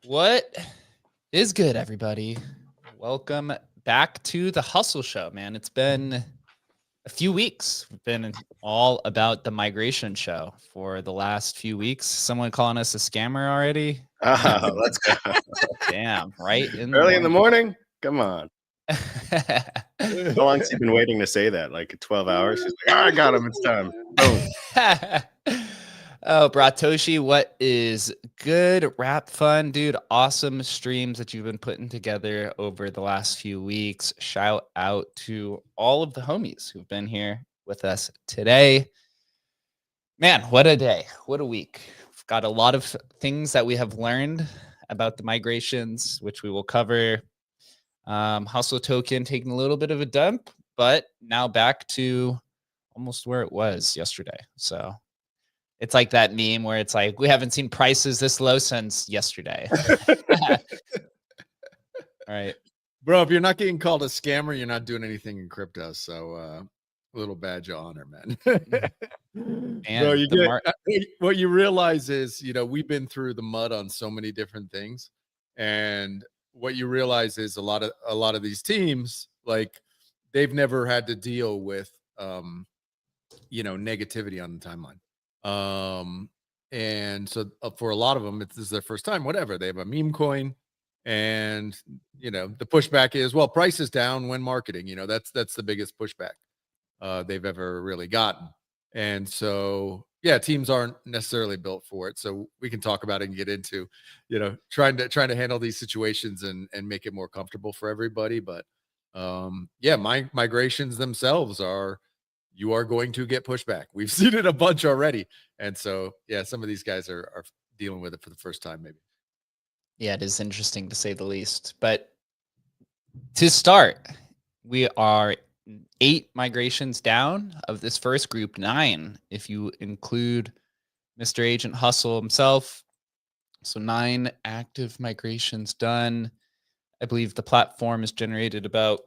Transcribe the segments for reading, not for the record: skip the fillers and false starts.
What is good, everybody? Welcome back to the Hustle Show, man. It's been a few weeks. We've been all about the migration show for the last few weeks. Someone calling us a scammer already? Oh, let's go. Damn, right? Early in the morning? Come on. How long has he been waiting to say that? Like 12 hours? He's like, I got him. It's time. Boom. Oh, Bratoshi, what is good? Rap fun, dude. Awesome streams that you've been putting together over the last few weeks. Shout out to all of the homies who've been here with us today. Man, what a day. What a week. We've got a lot of things that we have learned about the migrations, which we will cover. Hustle token taking a little bit of a dump, but now back to almost where it was yesterday. So it's like that meme where it's like, we haven't seen prices this low since yesterday. All right. Bro, if you're not getting called a scammer, you're not doing anything in crypto. So a little badge of honor, man. Bro, what you realize is, we've been through the mud on so many different things. And what you realize is a lot of these teams, like, they've never had to deal with negativity on the timeline. And so for a lot of them, this is their first time, whatever. They have a meme coin, and the pushback is, well, price is down when marketing. That's the biggest pushback they've ever really gotten. And so teams aren't necessarily built for it. So we can talk about it and get into trying to handle these situations and make it more comfortable for everybody. But migrations themselves you are going to get pushback. We've seen it a bunch already. And so, some of these guys are dealing with it for the first time, maybe. Yeah, it is interesting to say the least. But to start, we are 8 migrations down of this first group, 9, if you include Mr. Agent Hustle himself. So 9 active migrations done. I believe the platform has generated about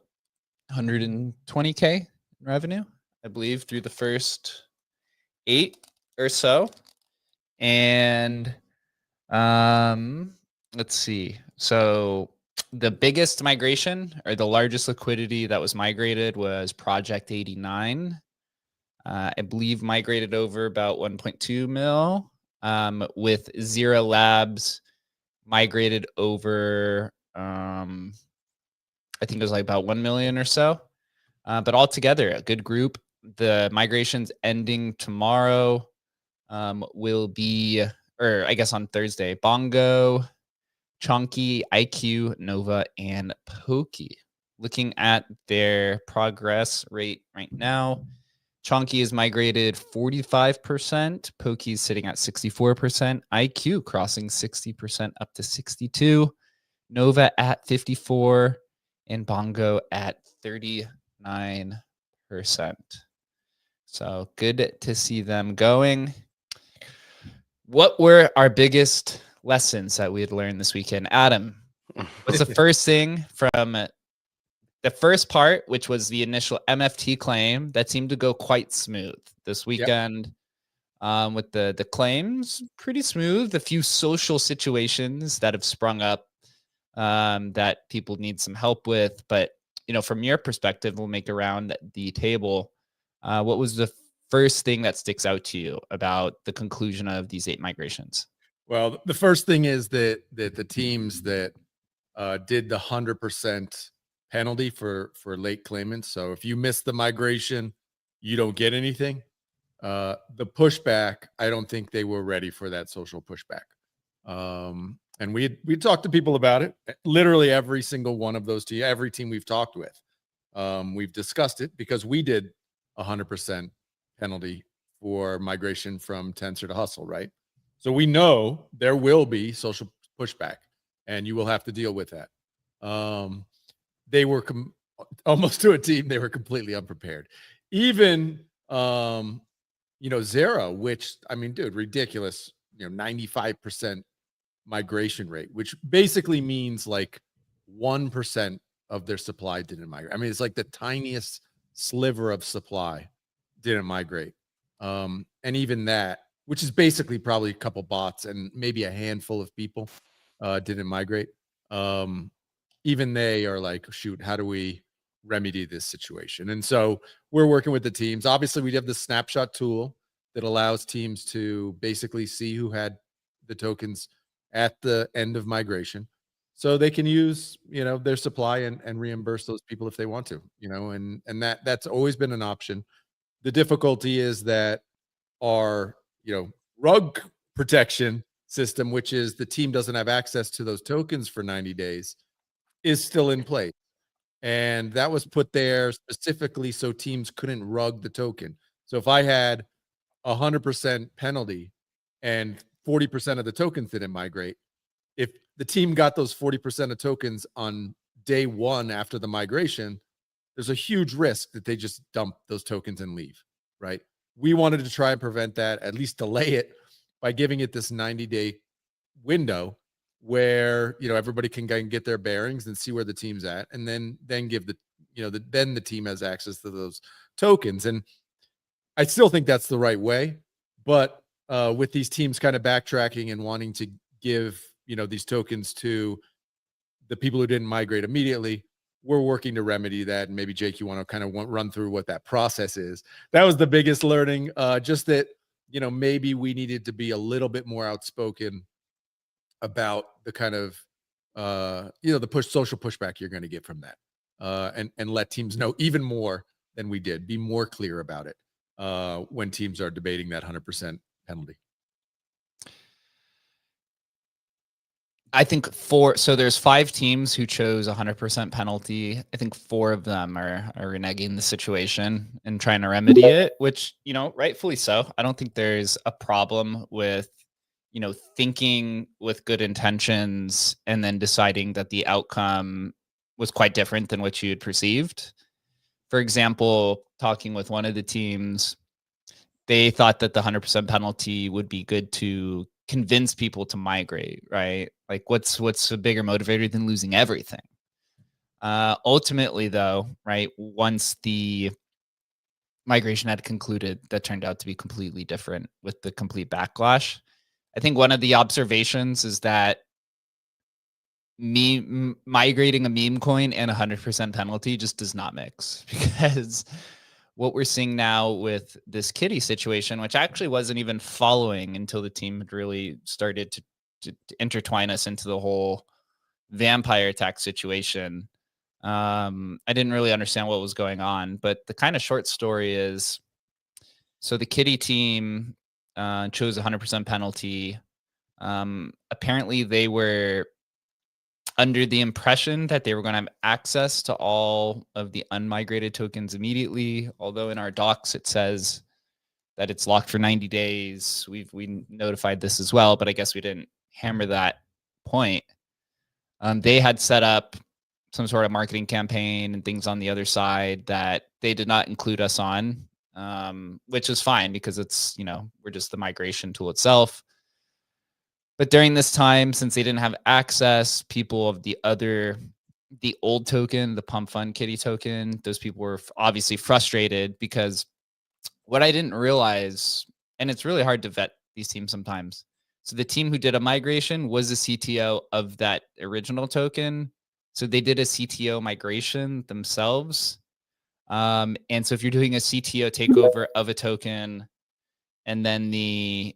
120K in revenue, I believe, through the first 8 or so. And let's see. So the biggest migration or the largest liquidity that was migrated was Project 89. I believe migrated over about 1.2 mil, with Zero Labs migrated over, I think it was like about 1 million or so. But altogether, a good group. The migrations ending tomorrow will be, or I guess on Thursday, Bongo, Chunky, IQ, Nova, and Pokey. Looking at their progress rate right now, Chunky is migrated 45%, Pokey's sitting at 64%, IQ crossing 60% up to 62, Nova at 54, and Bongo at 39%. So good to see them going. What were our biggest lessons that we had learned this weekend? Adam, what's the first thing from the first part, which was the initial MFT claim that seemed to go quite smooth this weekend? With the claims, pretty smooth. A few social situations that have sprung up that people need some help with. But, from your perspective, we'll make around the table. What was the first thing that sticks out to you about the conclusion of these 8 migrations? Well, the first thing is that the teams that did the 100% penalty for late claimants. So if you miss the migration, you don't get anything. The pushback, I don't think they were ready for that social pushback. And we talked to people about it. Literally every single one of those teams, every team we've talked with, we've discussed it because we did 100% penalty for migration from Tensor to Hustle, right? So we know there will be social pushback, and you will have to deal with that. They were almost to a team; they were completely unprepared. Even Zero, which dude, ridiculous. 95% migration rate, which basically means like 1% of their supply didn't migrate. It's like the tiniest sliver of supply didn't migrate. And even that, which is basically probably a couple bots and maybe a handful of people didn't migrate. Even they are like, shoot, how do we remedy this situation? And so we're working with the teams. Obviously, we have the snapshot tool that allows teams to basically see who had the tokens at the end of migration, so they can use their supply and reimburse those people if they want to. And that's always been an option. The difficulty is that our rug protection system, which is the team doesn't have access to those tokens for 90 days, is still in place. And that was put there specifically so teams couldn't rug the token. So if I had 100% penalty and 40% of the tokens didn't migrate, if the team got those 40% of tokens on day 1 after the migration, there's a huge risk that they just dump those tokens and leave, right? We wanted to try and prevent that, at least delay it, by giving it this 90-day window where everybody can get their bearings and see where the team's at, and then give then the team has access to those tokens. And I still think that's the right way, but with these teams kind of backtracking and wanting to give these tokens to the people who didn't migrate immediately, we're working to remedy that. And maybe Jake, you want to kind of run through what that process is. That was the biggest learning, just that maybe we needed to be a little bit more outspoken about the kind of the social pushback you're going to get from that, and let teams know even more than we did. Be more clear about it when teams are debating that 100% penalty. I think so there's 5 teams who chose 100% penalty. I think 4 of them are reneging the situation and trying to remedy it, which, rightfully so. I don't think there's a problem with, thinking with good intentions and then deciding that the outcome was quite different than what you had perceived. For example, talking with one of the teams, they thought that the 100% penalty would be good to convince people to migrate, right? Like what's a bigger motivator than losing everything? Ultimately, though, right, once the migration had concluded, that turned out to be completely different with the complete backlash. I think one of the observations is that migrating a meme coin and 100% penalty just does not mix, because what we're seeing now with this kitty situation, which actually wasn't even following until the team had really started to intertwine us into the whole vampire attack situation. I didn't really understand what was going on, but the kind of short story is, so the kitty team chose 100% penalty. Apparently they were under the impression that they were going to have access to all of the unmigrated tokens immediately. Although in our docs, it says that it's locked for 90 days. We notified this as well, but I guess we didn't hammer that point. They had set up some sort of marketing campaign and things on the other side that they did not include us on, which is fine because it's, we're just the migration tool itself. But during this time, since they didn't have access, people of the old token, the pump fund kitty token, those people were obviously frustrated, because what I didn't realize, and it's really hard to vet these teams sometimes. So the team who did a migration was the CTO of that original token. So they did a CTO migration themselves. And so if you're doing a CTO takeover of a token, and then you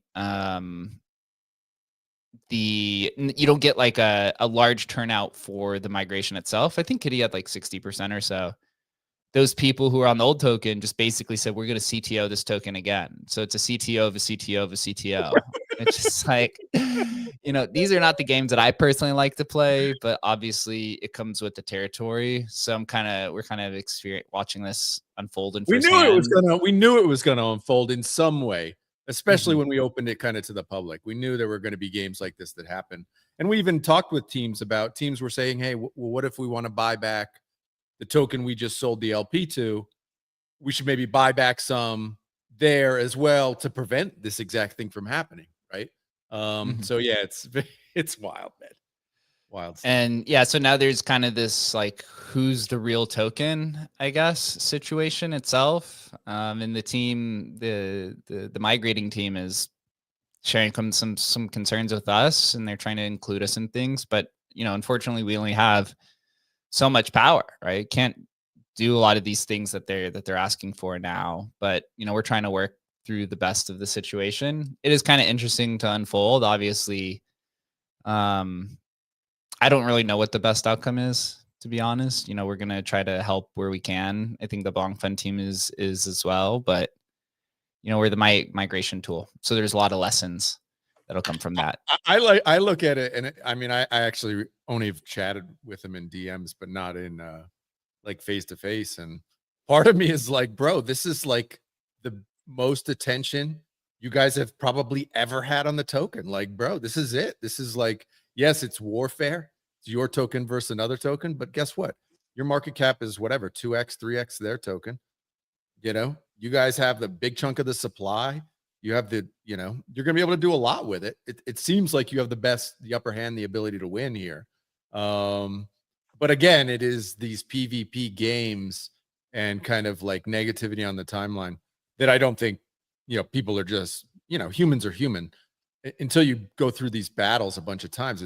don't get like a large turnout for the migration itself. I think Kitty had like 60% or so. Those people who are on the old token just basically said, we're going to CTO this token again. So it's a CTO of a CTO of a CTO. It's just like, these are not the games that I personally like to play, but obviously it comes with the territory. So we're kind of watching this unfold. We knew it was going to unfold in some way, especially when we opened it kind of to the public. We knew there were going to be games like this that happen. And we even talked with teams were saying, hey, what if we want to buy back the token we just sold the LP to? We should maybe buy back some there as well to prevent this exact thing from happening. Right. So yeah, it's wild, man. Wild stuff. And yeah, so now there's kind of this like, who's the real token, I guess, situation itself. And the team, the migrating team is sharing some concerns with us, and they're trying to include us in things. But unfortunately, we only have so much power, right? Can't do a lot of these things that they're asking for now. But we're trying to work through the best of the situation. It is kind of interesting to unfold. Obviously, I don't really know what the best outcome is, to be honest. We're going to try to help where we can. I think the Bong Fun team is as well, but we're the migration tool. So there's a lot of lessons that'll come from that. I look at it, and I actually only have chatted with him in DMs, but not in like face to face. And part of me is like, bro, this is like the most attention you guys have probably ever had on the token. Like, bro, this is it. This is like, yes, it's warfare. It's your token versus another token, but guess what? Your market cap is whatever, 2x, 3x their token. You guys have the big chunk of the supply. You have you're going to be able to do a lot with it. It seems like you have the upper hand, the ability to win here. But again, it is these PvP games and kind of like negativity on the timeline that I don't think, people are just, humans are human. Until you go through these battles a bunch of times,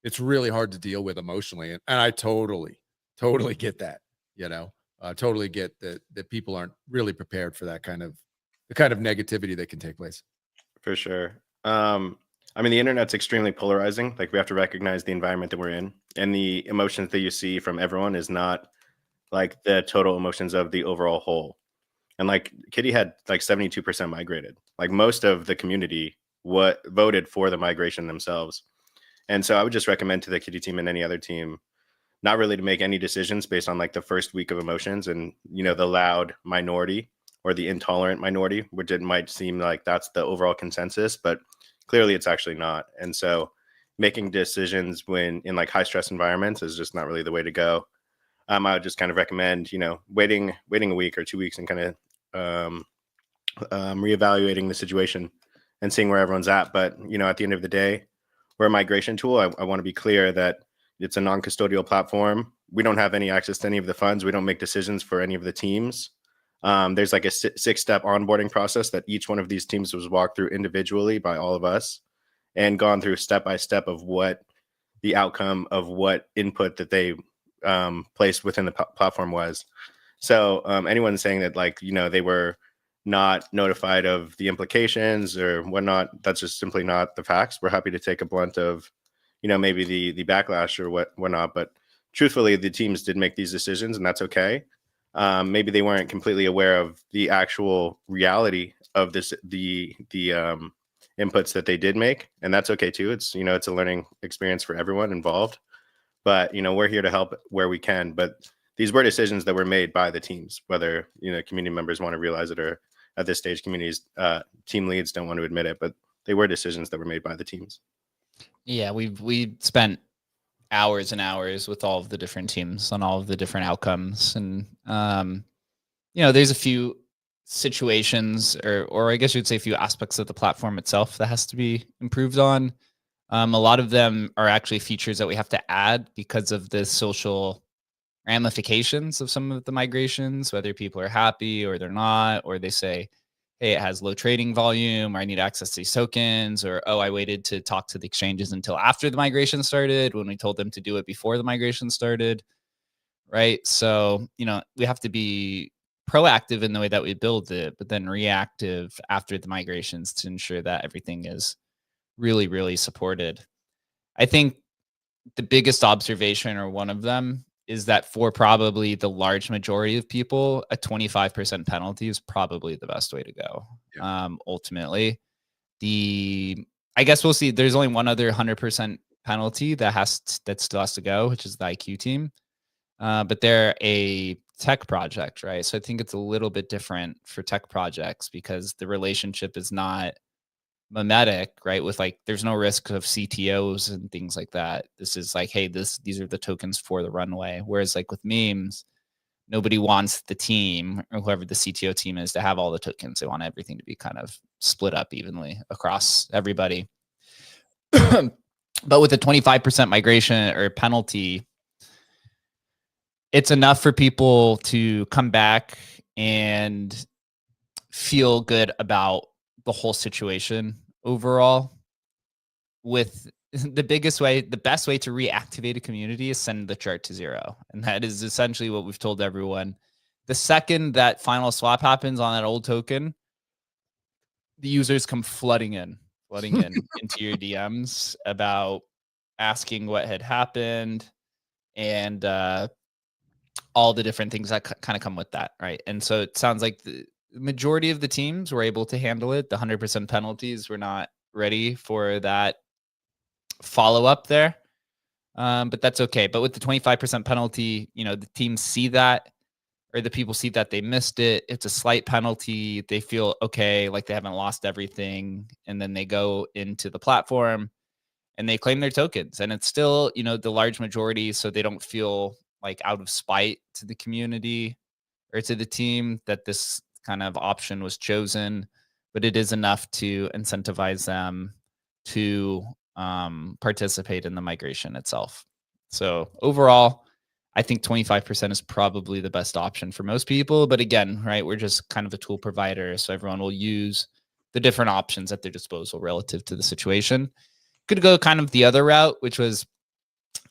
it's really hard to deal with emotionally. And I totally get that, totally get that people aren't really prepared for the kind of negativity that can take place. For sure. The internet's extremely polarizing. Like, we have to recognize the environment that we're in, and the emotions that you see from everyone is not like the total emotions of the overall whole. And like Kitty had like 72% migrated. Like, most of the community voted for the migration themselves. And so I would just recommend to the Kitty team and any other team not really to make any decisions based on like the first week of emotions and, the loud minority or the intolerant minority, which it might seem like that's the overall consensus, but clearly it's actually not. And so making decisions when in like high stress environments is just not really the way to go. I would just kind of recommend, waiting a week or 2 weeks and kind of reevaluating the situation and seeing where everyone's at. But, at the end of the day, we're a migration tool. I want to be clear that it's a non-custodial platform. we don't have any access to any of the funds. We don't make decisions for any of the teams. There's like a 6-step onboarding process that each one of these teams was walked through individually by all of us and gone through step by step of what the outcome of what input that they placed within the platform was. So anyone saying that, like, you know, they were not notified of the implications or whatnot, that's just simply not the facts. We're happy to take a blunt of, you know, maybe the backlash or whatnot, but truthfully, the teams did make these decisions, and that's okay. Maybe they weren't completely aware of the actual reality of the inputs that they did make, and that's okay too. It's, you know, it's a learning experience for everyone involved, but, you know, we're here to help where we can. But these were decisions that were made by the teams, whether, you know, community members want to realize it or at this stage communities team leads don't want to admit it, but they were decisions that were made by the teams. Yeah, we spent hours and hours with all of the different teams on all of the different outcomes, and you know, there's a few situations, or I guess you'd say a few aspects of the platform itself that has to be improved on. A lot of them are actually features that we have to add because of the social ramifications of some of the migrations, whether people are happy or they're not, or they say, hey, it has low trading volume, or I need access to these tokens, or, oh, I waited to talk to the exchanges until after the migration started when we told them to do it before the migration started, right? So, you know, we have to be proactive in the way that we build it, but then reactive after the migrations to ensure that everything is really, really supported. I think the biggest observation, or one of them, is that for probably the large majority of people, a 25% penalty is probably the best way to go. Yeah. Ultimately, I guess we'll see. There's only one other 100% penalty that still has to go, which is the IQ team. But they're a tech project, right? So I think it's a little bit different for tech projects because the relationship is not mimetic, right? With like, there's no risk of CTOs and things like that. This is like, hey, these are the tokens for the runway. Whereas like with memes, nobody wants the team or whoever the CTO team is to have all the tokens. They want everything to be kind of split up evenly across everybody. But with a 25% migration or penalty, it's enough for people to come back and feel good about the whole situation overall. With the best way to reactivate a community is send the chart to 0. And that is essentially what we've told everyone. The second that final swap happens on that old token, the users come flooding in into your DMs about asking what had happened and all the different things that kind of come with that, right? And so it sounds like the majority of the teams were able to handle it. The 100% penalties were not ready for that follow-up there, but that's okay. But with the 25% penalty, you know, the teams see that, or the people see that they missed it. It's a slight penalty. They feel okay, like they haven't lost everything, and then they go into the platform and they claim their tokens. And it's still, you know, the large majority, so they don't feel like out of spite to the community or to the team that this kind of option was chosen, but it is enough to incentivize them to participate in the migration itself. So overall, I think 25% is probably the best option for most people. But again, right, we're just kind of a tool provider, so everyone will use the different options at their disposal relative to the situation. Could go kind of the other route, which was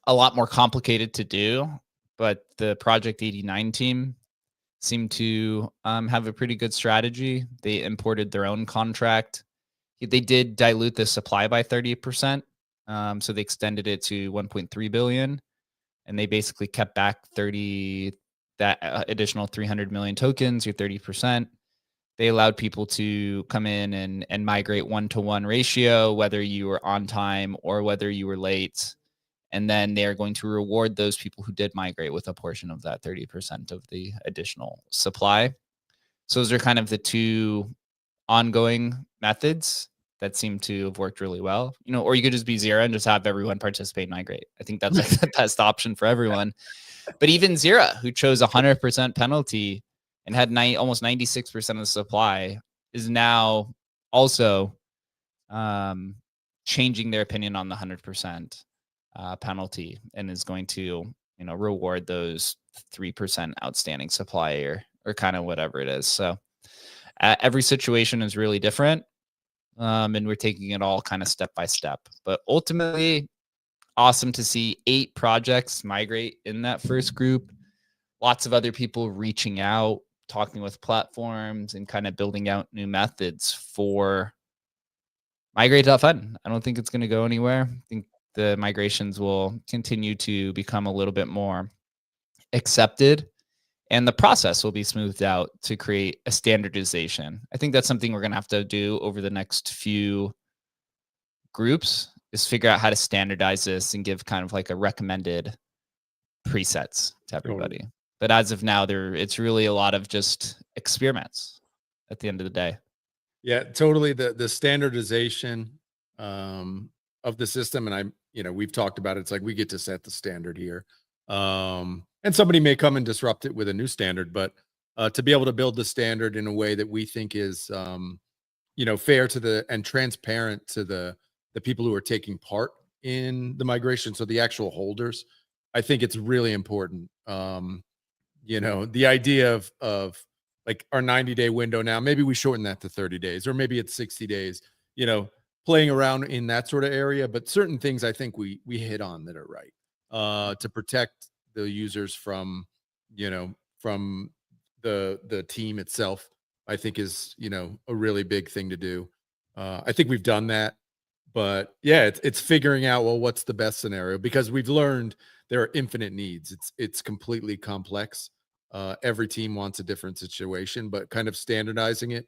a lot more complicated to do, but the Project 89 team seemed to have a pretty good strategy. They imported their own contract. They did dilute the supply by 30%. So they extended it to 1.3 billion. And they basically kept back that additional 300 million tokens, or 30%. They allowed people to come in and migrate 1-to-1 ratio, whether you were on time or whether you were late. And then they're going to reward those people who did migrate with a portion of that 30% of the additional supply. So those are kind of the two ongoing methods that seem to have worked really well. You know, or you could just be Zira and just have everyone participate and migrate. I think that's like the best option for everyone. But even Zira, who chose 100% penalty and had almost 96% of the supply, is now also changing their opinion on the 100% penalty, and is going to reward those 3% outstanding supply or kind of whatever it is. So every situation is really different. And we're taking it all kind of step by step. But ultimately, awesome to see 8 projects migrate in that first group. Lots of other people reaching out, talking with platforms, and kind of building out new methods for migrate.fun. I don't think it's going to go anywhere. I think the migrations will continue to become a little bit more accepted, and the process will be smoothed out to create a standardization. I think that's something we're going to have to do over the next few groups, is figure out how to standardize this and give kind of like a recommended presets to everybody. But as of now, it's really a lot of just experiments at the end of the day. Yeah, totally. The standardization of the system, and we've talked about it. It's like we get to set the standard here, and somebody may come and disrupt it with a new standard. But to be able to build the standard in a way that we think is fair to and transparent to the people who are taking part in the migration, so the actual holders, I think it's really important. The idea of like our 90-day window now, maybe we shorten that to 30 days, or maybe it's 60 days, playing around in that sort of area. But certain things I think we hit on that are right, to protect the users from the team itself, I think is, a really big thing to do. I think we've done that, but yeah, it's figuring out, well, what's the best scenario, because we've learned there are infinite needs. It's completely complex. Every team wants a different situation, but kind of standardizing it.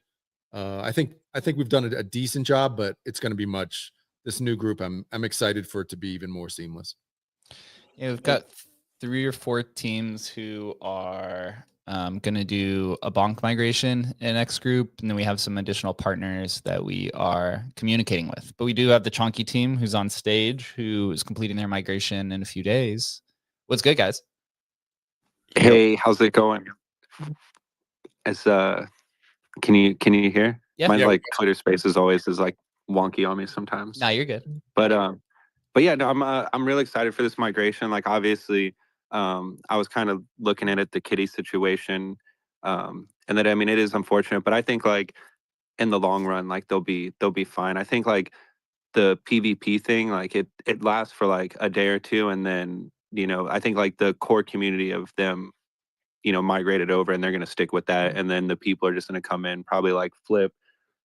I think we've done a decent job, but it's going to be this new group. I'm excited for it to be even more seamless. Yeah, we've got 3 or 4 teams who are going to do a bonk migration in X group, and then we have some additional partners that we are communicating with. But we do have the Chonky team who's on stage, who is completing their migration in a few days. What's good, guys? Hey, how's it going? Can you hear? Yeah. My like Twitter Spaces always is like wonky on me sometimes. Nah, you're good. But yeah, no, I'm really excited for this migration. Like obviously, I was kind of looking at it, the Kitty situation, and that, I mean, it is unfortunate, but I think like in the long run, like they'll be fine. I think like the PvP thing, like it lasts for like a day or two, and then I think like the core community of them migrated over, and they're going to stick with that. And then the people are just going to come in, probably like flip,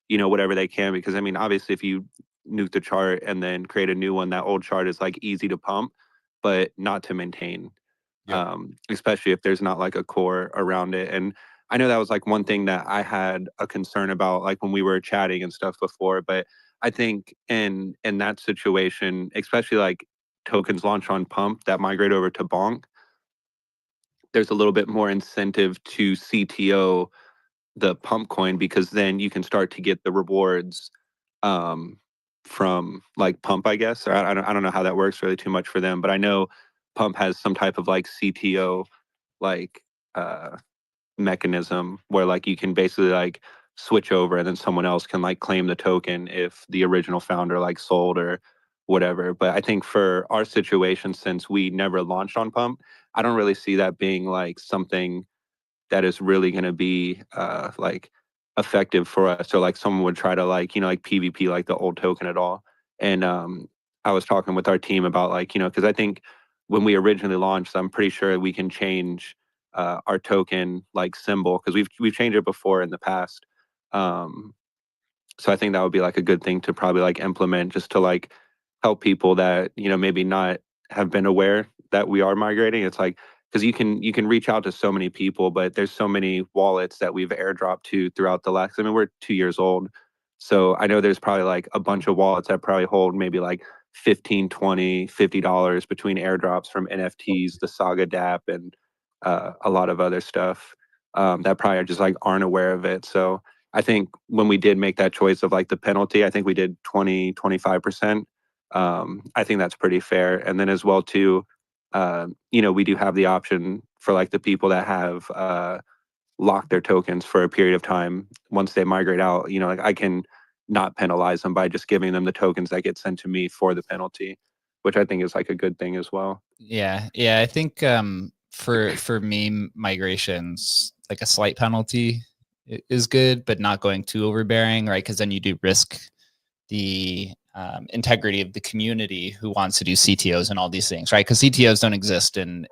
whatever they can. Because I mean, obviously if you nuke the chart and then create a new one, that old chart is like easy to pump, but not to maintain. Yeah. Especially if there's not like a core around it. And I know that was like one thing that I had a concern about, like when we were chatting and stuff before, but I think in that situation, especially like tokens launch on pump that migrate over to bonk, there's a little bit more incentive to CTO the pump coin, because then you can start to get the rewards from like pump, I guess. Or I don't know how that works really too much for them, but I know pump has some type of like CTO like mechanism where like you can basically like switch over, and then someone else can like claim the token if the original founder like sold or whatever. But I think for our situation, since we never launched on pump, I don't really see that being like something that is really going to be like effective for us. So like someone would try to like like PvP like the old token at all. And I was talking with our team about like because I think when we originally launched, I'm pretty sure we can change our token like symbol, because we've changed it before in the past. So I think that would be like a good thing to probably like implement, just to like help people that maybe not have been aware that we are migrating. It's like, because you can reach out to so many people, but there's so many wallets that we've airdropped to throughout the last, I mean, we're 2 years old, so I know there's probably like a bunch of wallets that probably hold maybe like $15, $20, $50 between airdrops from NFTs, the Saga DApp, and a lot of other stuff that probably just like aren't aware of it. So I think when we did make that choice of like the penalty, I think we did 20-25%. I think that's pretty fair. And then as well too, we do have the option for like the people that have locked their tokens for a period of time. Once they migrate out, like I can not penalize them by just giving them the tokens that get sent to me for the penalty, which I think is like a good thing as well. Yeah. I think for meme migrations, like a slight penalty is good, but not going too overbearing, right? Because then you do risk the integrity of the community who wants to do CTOs and all these things, right? Because CTOs don't exist in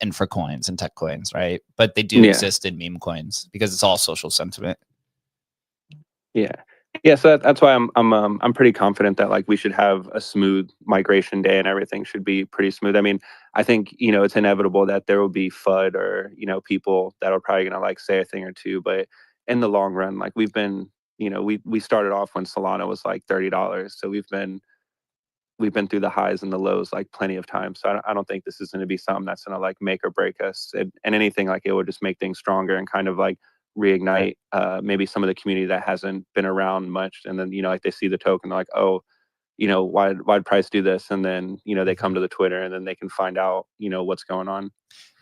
infra coins and tech coins, right? But they do exist in meme coins because it's all social sentiment. Yeah, so that's why I'm pretty confident that like we should have a smooth migration day and everything should be pretty smooth. I mean, I think it's inevitable that there will be FUD or people that are probably gonna like say a thing or two, but in the long run, like we've been we started off when Solana was like $30, so we've been through the highs and the lows like plenty of times. So I don't think this is going to be something that's going to like make or break us. And anything, like it would just make things stronger and kind of like reignite maybe some of the community that hasn't been around much. And then like they see the token, they're like, oh, why'd Price do this? And then they come to the Twitter and then they can find out what's going on.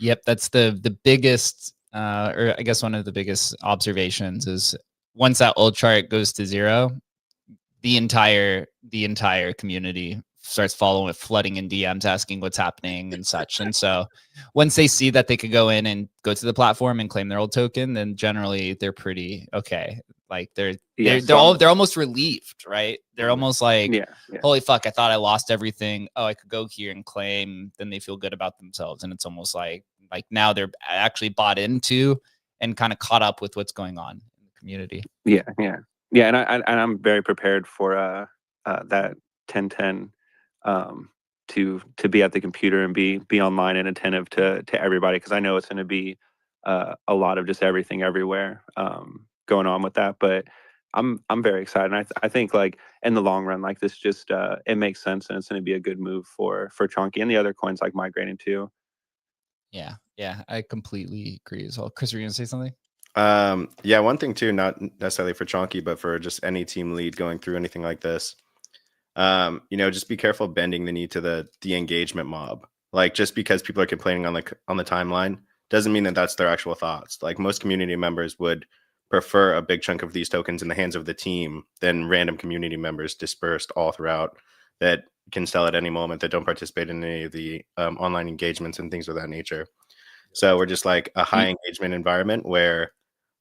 Yep, that's the biggest, or I guess one of the biggest observations is once that old chart goes to zero, the entire community starts flooding in DMs asking what's happening and such. And so once they see that they could go in and go to the platform and claim their old token, then generally they're pretty okay. Like they're almost relieved, right? They're almost like, holy fuck, I thought I lost everything. Oh, I could go here and claim. Then they feel good about themselves. And it's almost like now they're actually bought into and kind of caught up with what's going on in the community. Yeah. And I'm very prepared for that 10/10 to be at the computer and be online and attentive to everybody, because I know it's going to be a lot of just everything everywhere going on with that. But I'm very excited. And I think like in the long run, like this just it makes sense, and it's going to be a good move for Chunky and the other coins like migrating too. Yeah, I completely agree as well. Chris, were you gonna say something? Yeah, one thing too, not necessarily for Chonky, but for just any team lead going through anything like this. Just be careful bending the knee to the engagement mob. Like, just because people are complaining on the timeline doesn't mean that that's their actual thoughts. Like, most community members would prefer a big chunk of these tokens in the hands of the team than random community members dispersed all throughout that can sell at any moment, that don't participate in any of the online engagements and things of that nature. So we're just like a high engagement environment where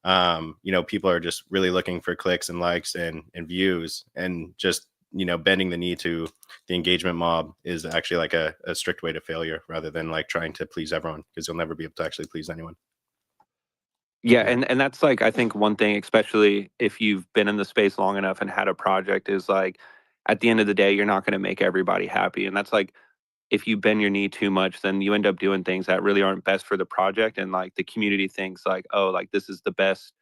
people are just really looking for clicks and likes and views, and just bending the knee to the engagement mob is actually like a strict way to failure, rather than like trying to please everyone, because you'll never be able to actually please anyone. Yeah, and that's like, I think one thing, especially if you've been in the space long enough and had a project, is like at the end of the day, you're not going to make everybody happy. And that's like, if you bend your knee too much, then you end up doing things that really aren't best for the project. And like the community thinks like, oh, like this is the best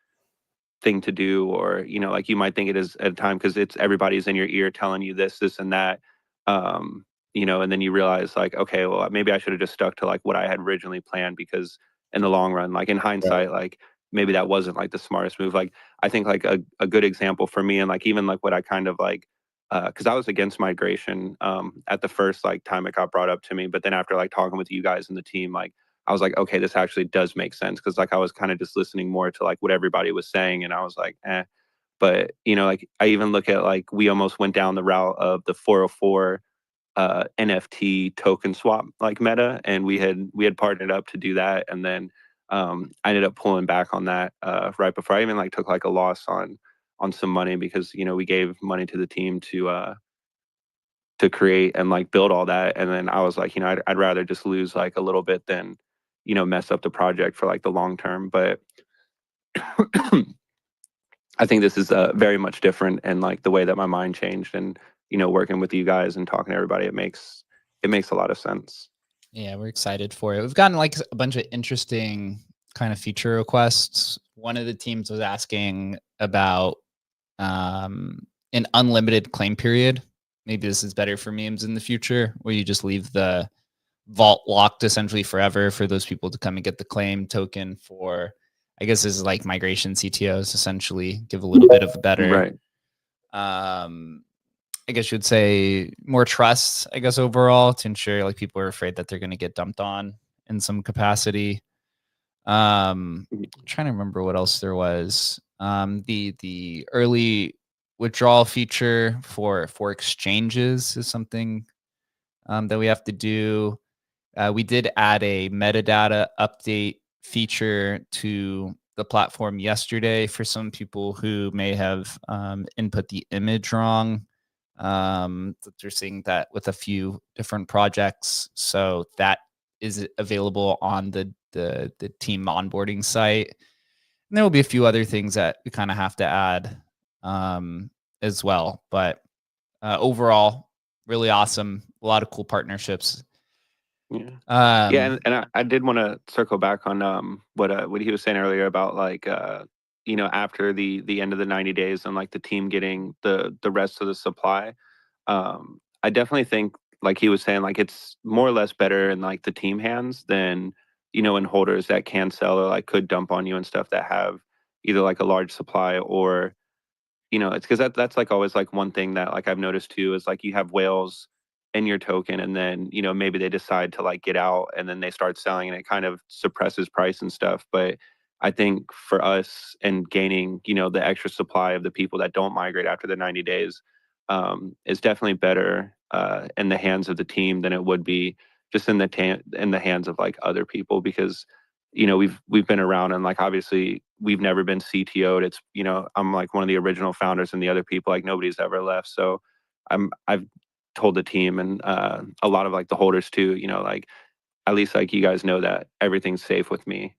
thing to do, or like you might think it is at a time because it's everybody's in your ear telling you this and that, and then you realize like, okay, well maybe I should have just stuck to like what I had originally planned, because in the long run, like in hindsight, like maybe that wasn't like the smartest move. Like I think like a good example for me, and like even like what I kind of like, because I was against migration at the first like time it got brought up to me, but then after like talking with you guys and the team, like I was like, okay, this actually does make sense, because like I was kind of just listening more to like what everybody was saying, and I was like, eh. But like I even look at like we almost went down the route of the 404 NFT token swap like meta, and we had partnered up to do that, and then I ended up pulling back on that right before I even like took like a loss on some money, because we gave money to the team to create and like build all that, and then I was like, I'd rather just lose like a little bit than mess up the project for like the long term. But I think this is very much different, and like the way that my mind changed, and working with you guys and talking to everybody, it makes a lot of sense. Yeah, we're excited for it. We've gotten like a bunch of interesting kind of feature requests. One of the teams was asking about an unlimited claim period. Maybe this is better for memes in the future, where you just leave the vault locked essentially forever for those people to come and get the claim token for, I guess this is like migration CTOs, essentially give a little bit of a better, I guess you'd say more trust, I guess, overall, to ensure like people are afraid that they're going to get dumped on in some capacity. I'm trying to remember what else there was. The early withdrawal feature for exchanges is something that we have to do. We did add a metadata update feature to the platform yesterday for some people who may have input the image wrong. They're seeing that with a few different projects. So that is available on the team onboarding site. And there will be a few other things that we kind of have to add as well. But overall, really awesome. A lot of cool partnerships. Yeah. Yeah, and I did want to circle back on what he was saying earlier about like after the end of the 90 days and like the team getting the rest of the supply. I definitely think, like he was saying, like it's more or less better in like the team hands than in holders that can sell or like could dump on you and stuff that have either like a large supply or it's because that's like always like one thing that like I've noticed too is like you have whales in your token and then maybe they decide to like get out and then they start selling and it kind of suppresses price and stuff. But I think for us and gaining the extra supply of the people that don't migrate after the 90 days is definitely better in the hands of the team than it would be just in the hands of like other people, because we've been around and like obviously we've never been CTO'd. It's I'm like one of the original founders and the other people like nobody's ever left. So I've told the team and a lot of like the holders too, like at least like you guys know that everything's safe with me.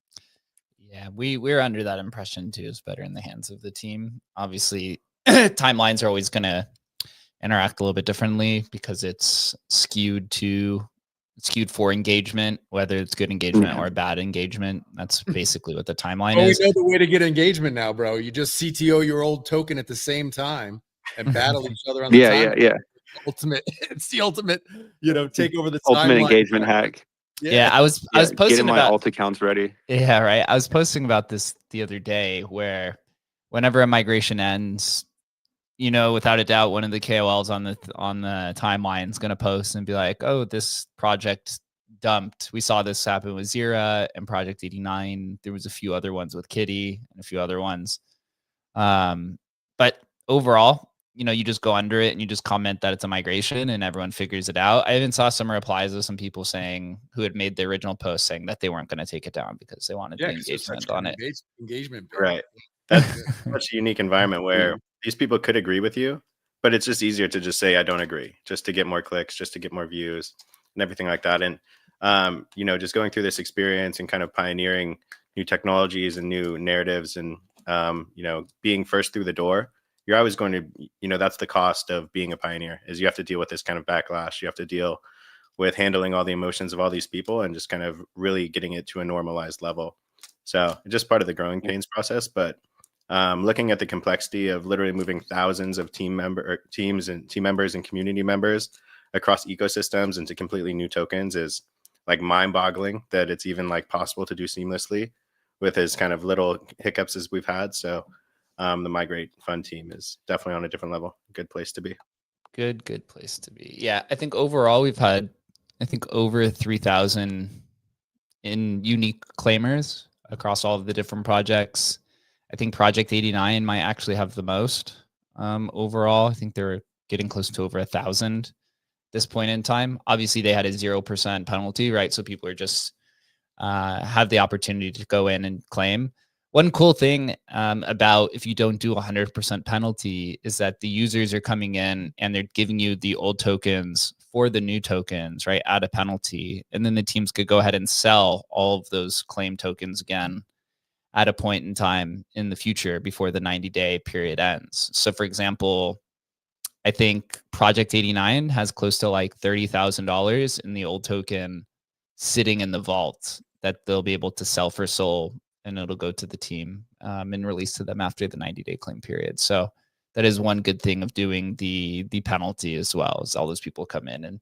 Yeah, we're under that impression too. It's better in the hands of the team. Obviously, timelines are always going to interact a little bit differently because it's skewed for engagement, whether it's good engagement or bad engagement. That's basically what the timeline is. We know the way to get engagement now, bro. You just CTO your old token at the same time and battle each other on the timeline. Yeah. It's the ultimate, take over the ultimate timeline. engagement hack. Yeah, I was posting getting my about alt accounts ready. Yeah, right. I was posting about this the other day where whenever a migration ends, without a doubt, one of the KOLs on the timeline is going to post and be like, "Oh, this project dumped. We saw this happen with Zira and Project 89. There was a few other ones with Kitty and a few other ones. But overall, you just go under it and you just comment that it's a migration and everyone figures it out. I even saw some replies of some people saying who had made the original post saying that they weren't going to take it down because they wanted the engagement on it. Engagement. Right. That's such a unique environment where these people could agree with you, but it's just easier to just say, I don't agree, just to get more clicks, just to get more views and everything like that. And, just going through this experience and kind of pioneering new technologies and new narratives and, being first through the door, you're always going to, that's the cost of being a pioneer, is you have to deal with this kind of backlash. You have to deal with handling all the emotions of all these people and just kind of really getting it to a normalized level. So it's just part of the growing pains process. But looking at the complexity of literally moving thousands of teams and team members and community members across ecosystems into completely new tokens is like mind-boggling that it's even like possible to do seamlessly with as kind of little hiccups as we've had. So the Migrate Fund team is definitely on a different level. Good place to be. Good place to be. Yeah, I think overall we've had, over 3,000 in unique claimers across all of the different projects. I think Project 89 might actually have the most overall. I think they're getting close to over 1,000 this point in time. Obviously, they had a 0% penalty, right? So people are just have the opportunity to go in and claim. One cool thing about if you don't do 100% penalty is that the users are coming in and they're giving you the old tokens for the new tokens, right, at a penalty. And then the teams could go ahead and sell all of those claim tokens again at a point in time in the future before the 90-day period ends. So, for example, I think Project 89 has close to like $30,000 in the old token sitting in the vault that they'll be able to sell for SOL, and it'll go to the team and release to them after the 90-day claim period. So that is one good thing of doing the penalty as well, is all those people come in and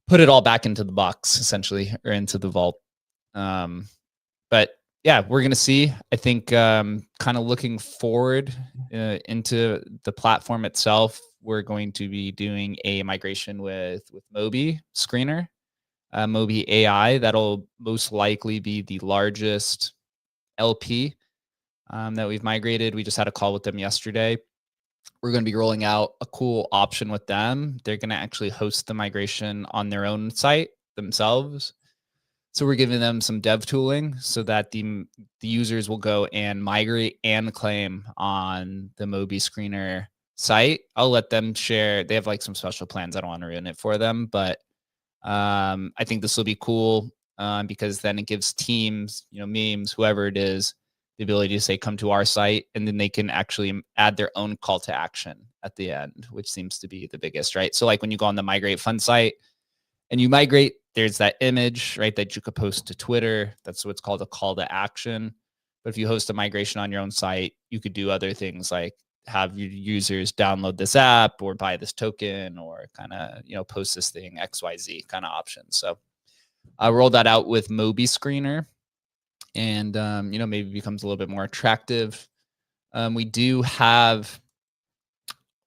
put it all back into the box essentially, or into the vault. But yeah, we're going to see. I think kind of looking forward into the platform itself, we're going to be doing a migration with Moby Screener, Moby AI. That'll most likely be the largest LP that we've migrated. We just had a call with them yesterday. we're going to be rolling out a cool option with them. They're going to actually host the migration on their own site themselves. So we're giving them some dev tooling so that the users will go and migrate and claim on the Moby Screener site. I'll let them share. They have like some special plans. I don't want to ruin it for them, but I think this will be cool because then it gives teams, memes, whoever it is, the ability to say, come to our site, and then they can actually add their own call to action at the end, which seems to be the biggest, right? So like when you go on the Migrate Fund site and you migrate, there's that image, right, that you could post to Twitter. That's what's called a call to action. But if you host a migration on your own site, you could do other things like have your users download this app or buy this token or kind of, post this thing, XYZ kind of options. So I rolled that out with Moby Screener and, maybe becomes a little bit more attractive. We do have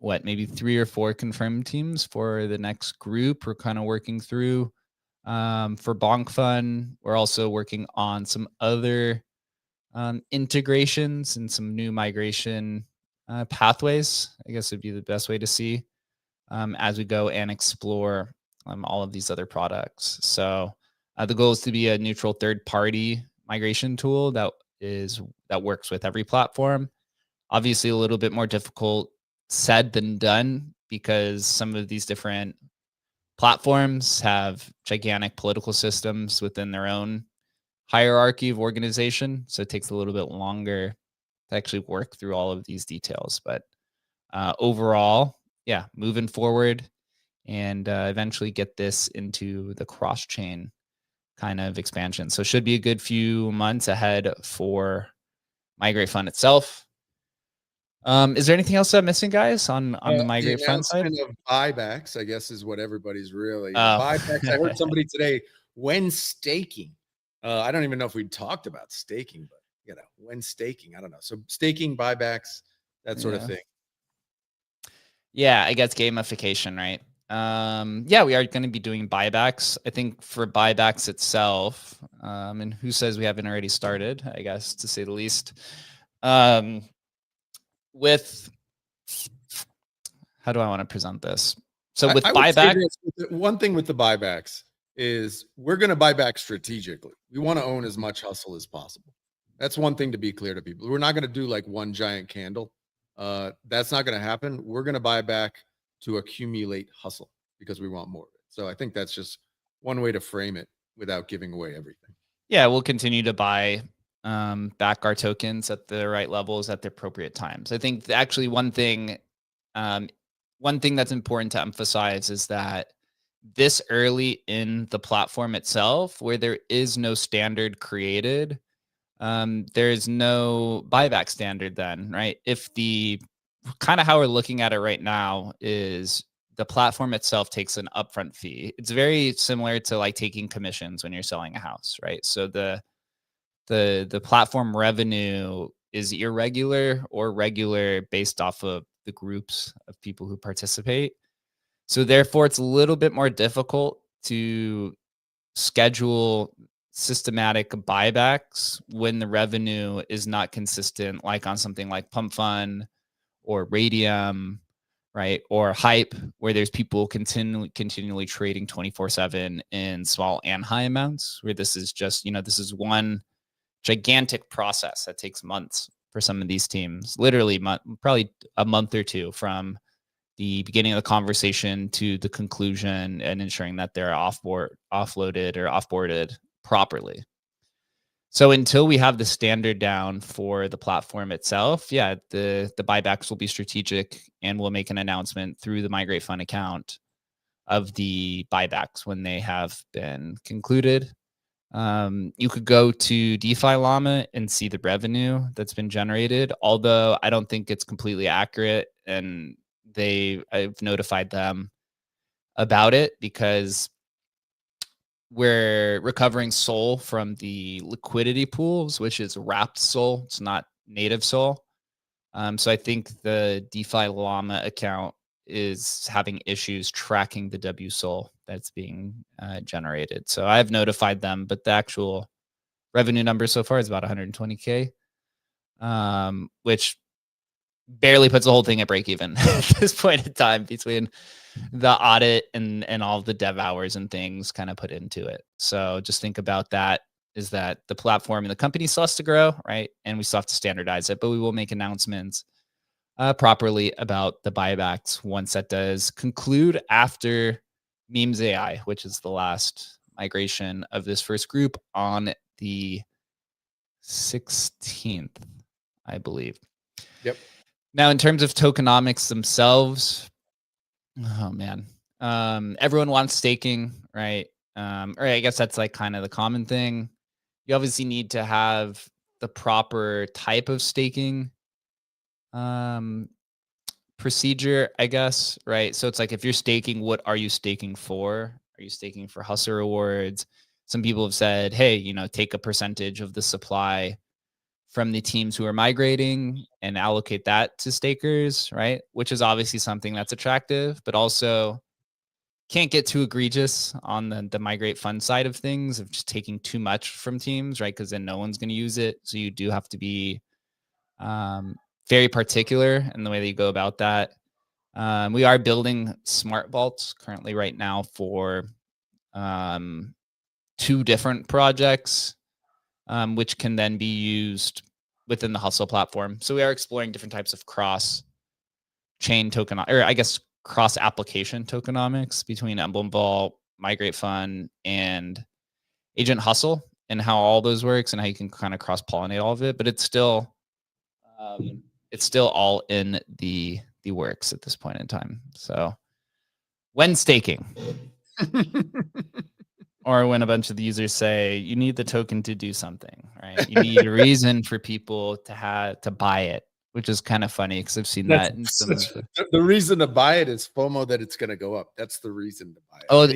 maybe 3 or 4 confirmed teams for the next group we're kind of working through. For Bonk Fun, we're also working on some other integrations and some new migration pathways, I guess would be the best way to see as we go and explore all of these other products. So the goal is to be a neutral third-party migration tool that works with every platform. Obviously, a little bit more difficult said than done because some of these different platforms have gigantic political systems within their own hierarchy of organization. So it takes a little bit longer to actually work through all of these details. But overall, yeah, moving forward and eventually get this into the cross-chain kind of expansion. So it should be a good few months ahead for Migrate Fund itself. Is there anything else I'm missing, guys, on the Migrate Fund side? The announcement of buybacks, I guess, is what everybody's really buybacks. I heard somebody today when staking. I don't even know if we talked about staking, but when staking, I don't know. So staking, buybacks, that sort of thing. Yeah, I guess gamification, right? Yeah, we are going to be doing buybacks. I think for buybacks itself, and who says we haven't already started, I guess, to say the least. With how do I want to present this? So with buyback, one thing with the buybacks is we're going to buy back strategically. We want to own as much hustle as possible. That's one thing to be clear to people. We're not going to do like one giant candle. That's not going to happen. We're going to buy back to accumulate hustle because we want more of it. So I think that's just one way to frame it without giving away everything. Yeah, we'll continue to buy back our tokens at the right levels at the appropriate times. I think actually one thing that's important to emphasize is that this early in the platform itself, where there is no standard created, there's no buyback standard then, right? If the kind of how we're looking at it right now is the platform itself takes an upfront fee. It's very similar to like taking commissions when you're selling a house, right? So the platform revenue is irregular or regular based off of the groups of people who participate. So therefore, it's a little bit more difficult to schedule systematic buybacks when the revenue is not consistent, like on something like Pump Fund or Radium, right? Or Hype, where there's people continually trading 24/7 in small and high amounts, where this is just, this is one gigantic process that takes months for some of these teams, literally probably a month or two from the beginning of the conversation to the conclusion and ensuring that they're offloaded or offboarded properly. So until we have the standard down for the platform itself, yeah, the buybacks will be strategic and we'll make an announcement through the Migrate Fund account of the buybacks when they have been concluded. You could go to DeFi Llama and see the revenue that's been generated, although I don't think it's completely accurate. And I've notified them about it because we're recovering SOL from the liquidity pools, which is wrapped SOL. It's not native SOL. So I think the DeFi Llama account is having issues tracking the WSOL that's being generated. So I've notified them, but the actual revenue number so far is about 120K, which barely puts the whole thing at break even at this point in time between the audit and all the dev hours and things kind of put into it. So just think about that, is that the platform and the company still has to grow, right? And we still have to standardize it, but we will make announcements properly about the buybacks once that does conclude after Memes AI, which is the last migration of this first group on the 16th, I believe. Yep. Now, in terms of tokenomics themselves, oh man, everyone wants staking, right? Or I guess that's like kind of the common thing. You obviously need to have the proper type of staking procedure, I guess, right? So it's like, if you're staking, what are you staking for? Are you staking for hustle rewards? Some people have said, hey, you know, take a percentage of the supply from the teams who are migrating and allocate that to stakers, right? Which is obviously something that's attractive, but also can't get too egregious on the migrate fund side of things, of just taking too much from teams, right? Because then no one's going to use it. So you do have to be very particular in the way that you go about that. We are building smart vaults currently right now for 2 different projects, which can then be used within the Hustle platform. So we are exploring different types of cross-chain token, or I guess cross-application tokenomics between Emblem Vault, Migrate Fund, and Agent Hustle, and how all those works and how you can kind of cross-pollinate all of it. But it's still all in the works at this point in time. So when staking, or when a bunch of the users say you need the token to do something, right? You need a reason for people to buy it, which is kind of funny because I've seen that in some of the reason to buy it is FOMO that it's going to go up. That's the reason to buy it. Oh,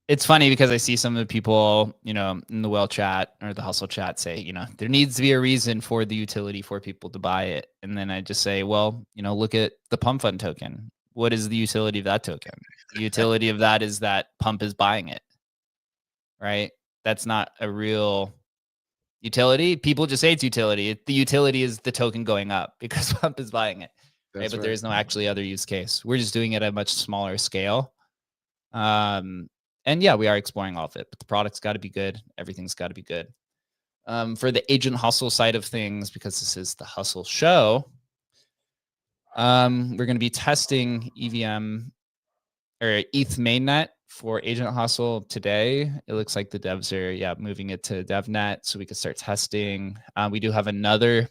it's funny because I see some of the people, you know, in the Well chat or the Hustle chat say, you know, there needs to be a reason for the utility for people to buy it. And then I just say, well, you know, look at the Pump Fund token. What is the utility of that token? The utility of that is that Pump is buying it, right? That's not a real utility. People just say it's utility. The utility is the token going up because Pump is buying it, right? But there's no actually other use case. We're just doing it at a much smaller scale. And yeah, we are exploring all of it, but the product's got to be good. Everything's got to be good. For the Agent Hustle side of things, because this is the Hustle show, we're going to be testing EVM or ETH mainnet for Agent Hustle today. It looks like the devs are moving it to DevNet so we can start testing. We do have another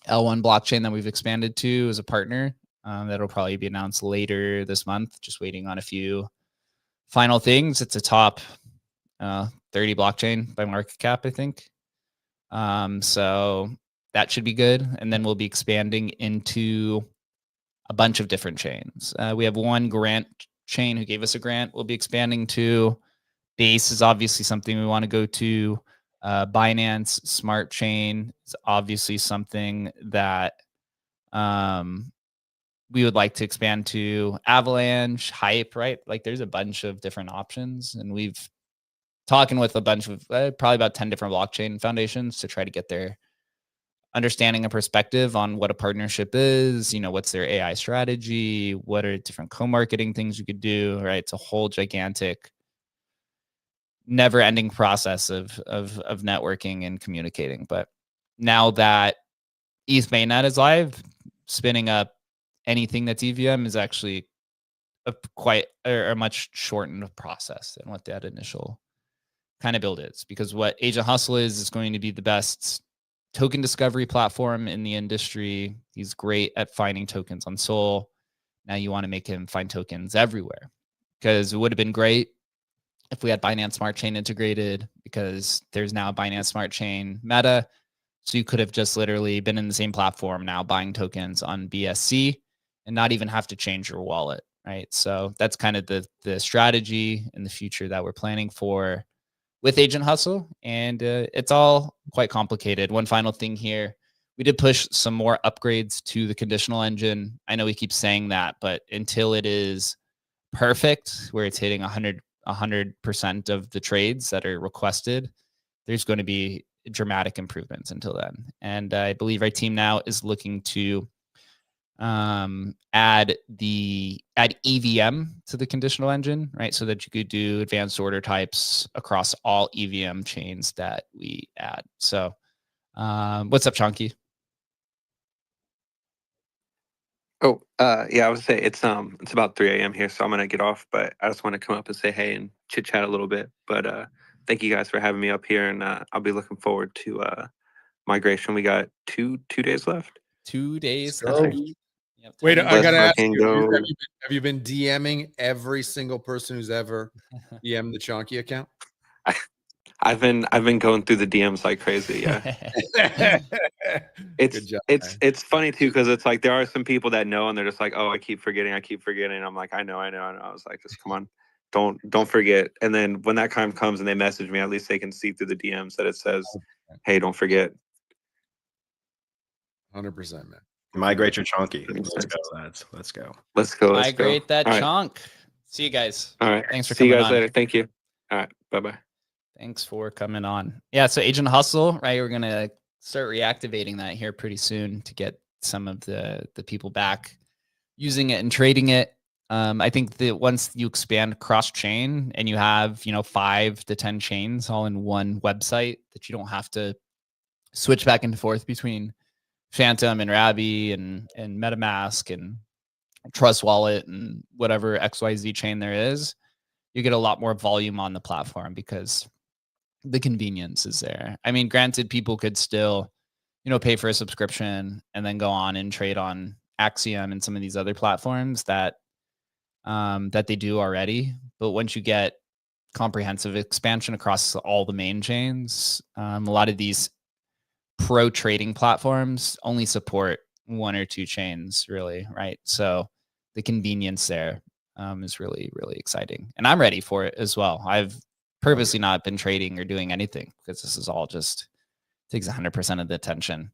L1 blockchain that we've expanded to as a partner. That'll probably be announced later this month. Just waiting on a few final things. It's a top 30 blockchain by market cap, I think. So that should be good. And then we'll be expanding into a bunch of different chains. We have one grant chain who gave us a grant. We'll be expanding to. Base is obviously something we want to go to. Binance Smart Chain is obviously something that we would like to expand to. Avalanche, Hype, right? Like there's a bunch of different options, and we've talking with a bunch of probably about 10 different blockchain foundations to try to get their understanding and perspective on what a partnership is, you know, what's their AI strategy, what are different co-marketing things you could do, right? It's a whole gigantic, never-ending process of networking and communicating. But now that ETH mainnet is live, spinning up anything that's EVM is actually a much shortened process than what that initial kind of build is. Because what Agent Hustle is going to be the best token discovery platform in the industry. He's great at finding tokens on Sol. Now you want to make him find tokens everywhere, because it would have been great if we had Binance Smart Chain integrated, because there's now a Binance Smart Chain meta. So you could have just literally been in the same platform now buying tokens on BSC and not even have to change your wallet, right? So that's kind of the strategy in the future that we're planning for with Agent Hustle. And it's all quite complicated. One final thing here. We did push some more upgrades to the conditional engine. I know we keep saying that, but until it is perfect, where it's hitting 100% of the trades that are requested, there's going to be dramatic improvements until then. And I believe our team now is looking to add EVM to the conditional engine, right? So that you could do advanced order types across all EVM chains that we add. So what's up, Chunky? Oh, yeah, I would say it's about 3 a.m. here, so I'm gonna get off. But I just want to come up and say hey and chit chat a little bit. But thank you guys for having me up here, and I'll be looking forward to migration. We got two days left. 2 days. Let's go. Yep, Wait, I gotta ask fucking you, go. have you been DMing every single person who's ever DM'd the Chonky account? I've been going through the DMs like crazy. Yeah. Good job, man. It's funny too, because it's like there are some people that know and they're just like, oh, I keep forgetting. I'm like, I know. I was like, just come on, don't forget. And then when that time comes and they message me, at least they can see through the DMs that it says, hey, don't forget. 100%, man. Migrate your chunky. Let's go, lads. Let's go. Migrate that chunk. See you guys. All right. Thanks for coming. See you guys on. later. Thank you. All right. Bye-bye. Thanks for coming on. Yeah, so Agent Hustle, right? We're gonna start reactivating that here pretty soon to get some of the people back using it and trading it. I think that once you expand cross-chain and you have 5 to 10 chains all in one website, that you don't have to switch back and forth between Phantom and Rabby and MetaMask and Trust Wallet and whatever XYZ chain there is, you get a lot more volume on the platform because the convenience is there. I mean, granted, people could still, pay for a subscription and then go on and trade on Axiom and some of these other platforms that they do already. But once you get comprehensive expansion across all the main chains, a lot of these pro trading platforms only support 1 or 2 chains, really, right? So the convenience there is really, really exciting. And I'm ready for it as well. I've purposely not been trading or doing anything because this is all just takes 100% of the attention.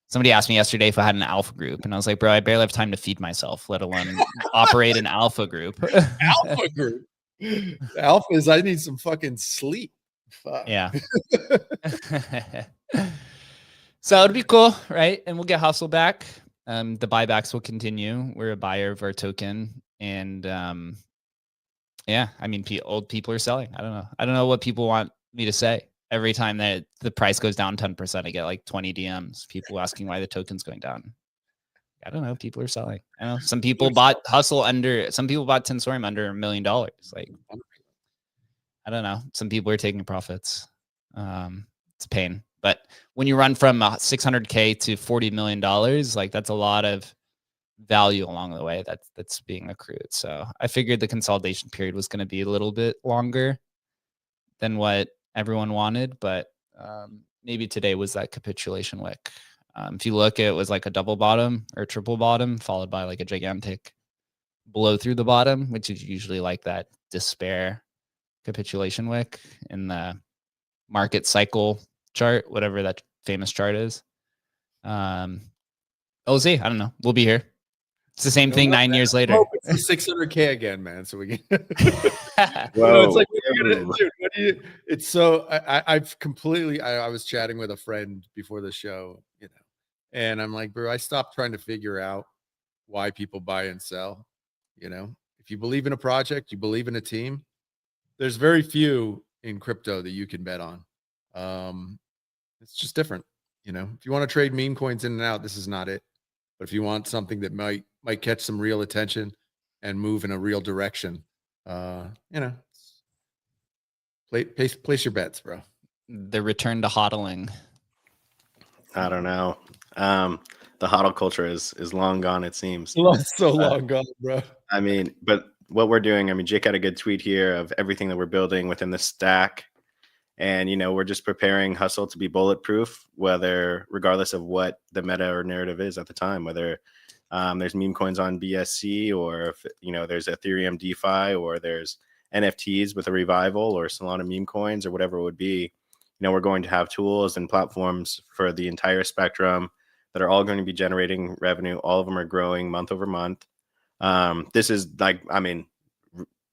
Somebody asked me yesterday if I had an alpha group, and I was like, bro, I barely have time to feed myself, let alone operate an alpha group. Alpha group. Alpha is I need some fucking sleep. Fuck. Yeah. So it'd be cool, right? And we'll get Hustle back. The buybacks will continue. We're a buyer of our token. And yeah, I mean, old people are selling. I don't know what people want me to say. Every time that the price goes down 10%, I get like 20 DMs, people asking why the token's going down. I don't know. People are selling. I know some people bought some people bought Tensorium under $1 million. Like, I don't know. Some people are taking profits. It's a pain. But when you run from $600K to $40 million, like that's a lot of value along the way that's being accrued. So I figured the consolidation period was going to be a little bit longer than what everyone wanted, but maybe today was that capitulation wick. If you look, it was like a double bottom or triple bottom followed by like a gigantic blow through the bottom, which is usually like that despair capitulation wick in the market cycle chart, whatever that famous chart is. We'll see. I don't know. We'll be here. It's the same thing 9 years later. It's 600K again, man. So we can. Whoa. It's like, dude, it's so I've completely. I was chatting with a friend before the show, and I'm like, bro, I stopped trying to figure out why people buy and sell. If you believe in a project, you believe in a team. There's very few in crypto that you can bet on. It's just different. If you want to trade meme coins in and out, this is not it. But if you want something that might catch some real attention and move in a real direction, place your bets, bro. The return to hodling. I don't know. The hodl culture is long gone, it seems. So long gone, bro. I mean, but what we're doing, Jake had a good tweet here of everything that we're building within the stack. And, we're just preparing Hustle to be bulletproof, regardless of what the meta or narrative is at the time, whether there's meme coins on BSC or if, there's Ethereum DeFi or there's NFTs with a revival or Solana meme coins or whatever it would be. We're going to have tools and platforms for the entire spectrum that are all going to be generating revenue. All of them are growing month over month. This is like,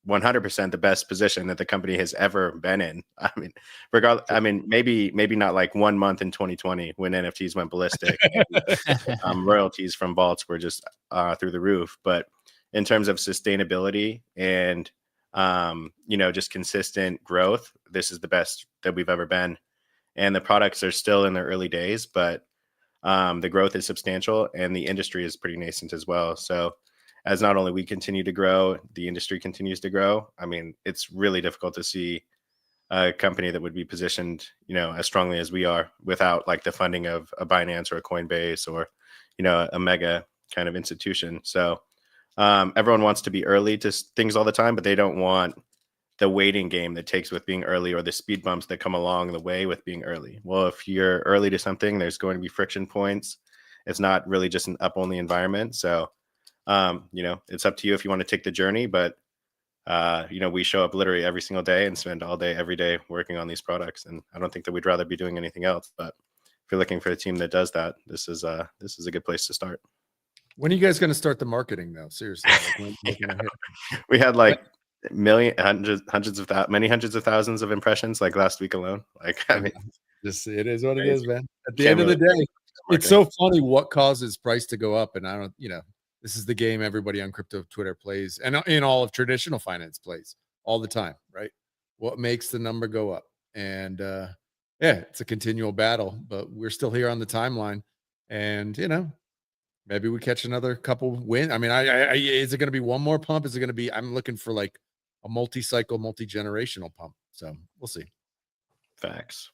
100% the best position that the company has ever been in. I mean, regardless, I mean, maybe not like 1 month in 2020 when NFTs went ballistic. Royalties from vaults were just through the roof. But in terms of sustainability and just consistent growth, this is the best that we've ever been. And the products are still in their early days, but the growth is substantial and the industry is pretty nascent as well. So as not only we continue to grow, the industry continues to grow. I mean, it's really difficult to see a company that would be positioned, as strongly as we are without like the funding of a Binance or a Coinbase or, a mega kind of institution. So everyone wants to be early to things all the time, but they don't want the waiting game that takes with being early or the speed bumps that come along the way with being early. Well, if you're early to something, there's going to be friction points. It's not really just an up only environment. So it's up to you if you want to take the journey, but we show up literally every single day and spend all day, every day working on these products. And I don't think that we'd rather be doing anything else, but if you're looking for a team that does that, this is a good place to start. When are you guys going to start the marketing though? Seriously. We had like many hundreds of thousands of impressions like last week alone. Like, I mean, it is what it is, man. At the end of the day, it's so funny what causes price to go up. And I don't, this is the game everybody on crypto Twitter plays and in all of traditional finance plays all the time, right? What makes the number go up? And it's a continual battle, but we're still here on the timeline. And, maybe we catch another couple win. I mean, is it going to be one more pump? Is it going to be, I'm looking for like a multi-cycle, multi-generational pump. So we'll see. Facts.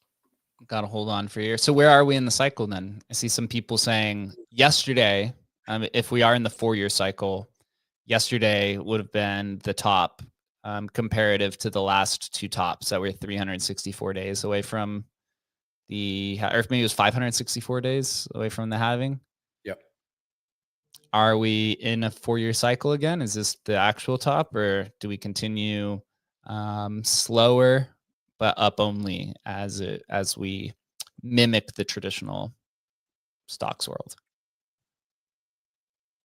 Got to hold on for here. So where are we in the cycle then? I see some people saying yesterday, if we are in the 4-year cycle, yesterday would have been the top comparative to the last two tops that were 364 days away from or maybe it was 564 days away from the halving. Yep. Are we in a 4-year cycle again? Is this the actual top, or do we continue slower but up only as we mimic the traditional stocks world?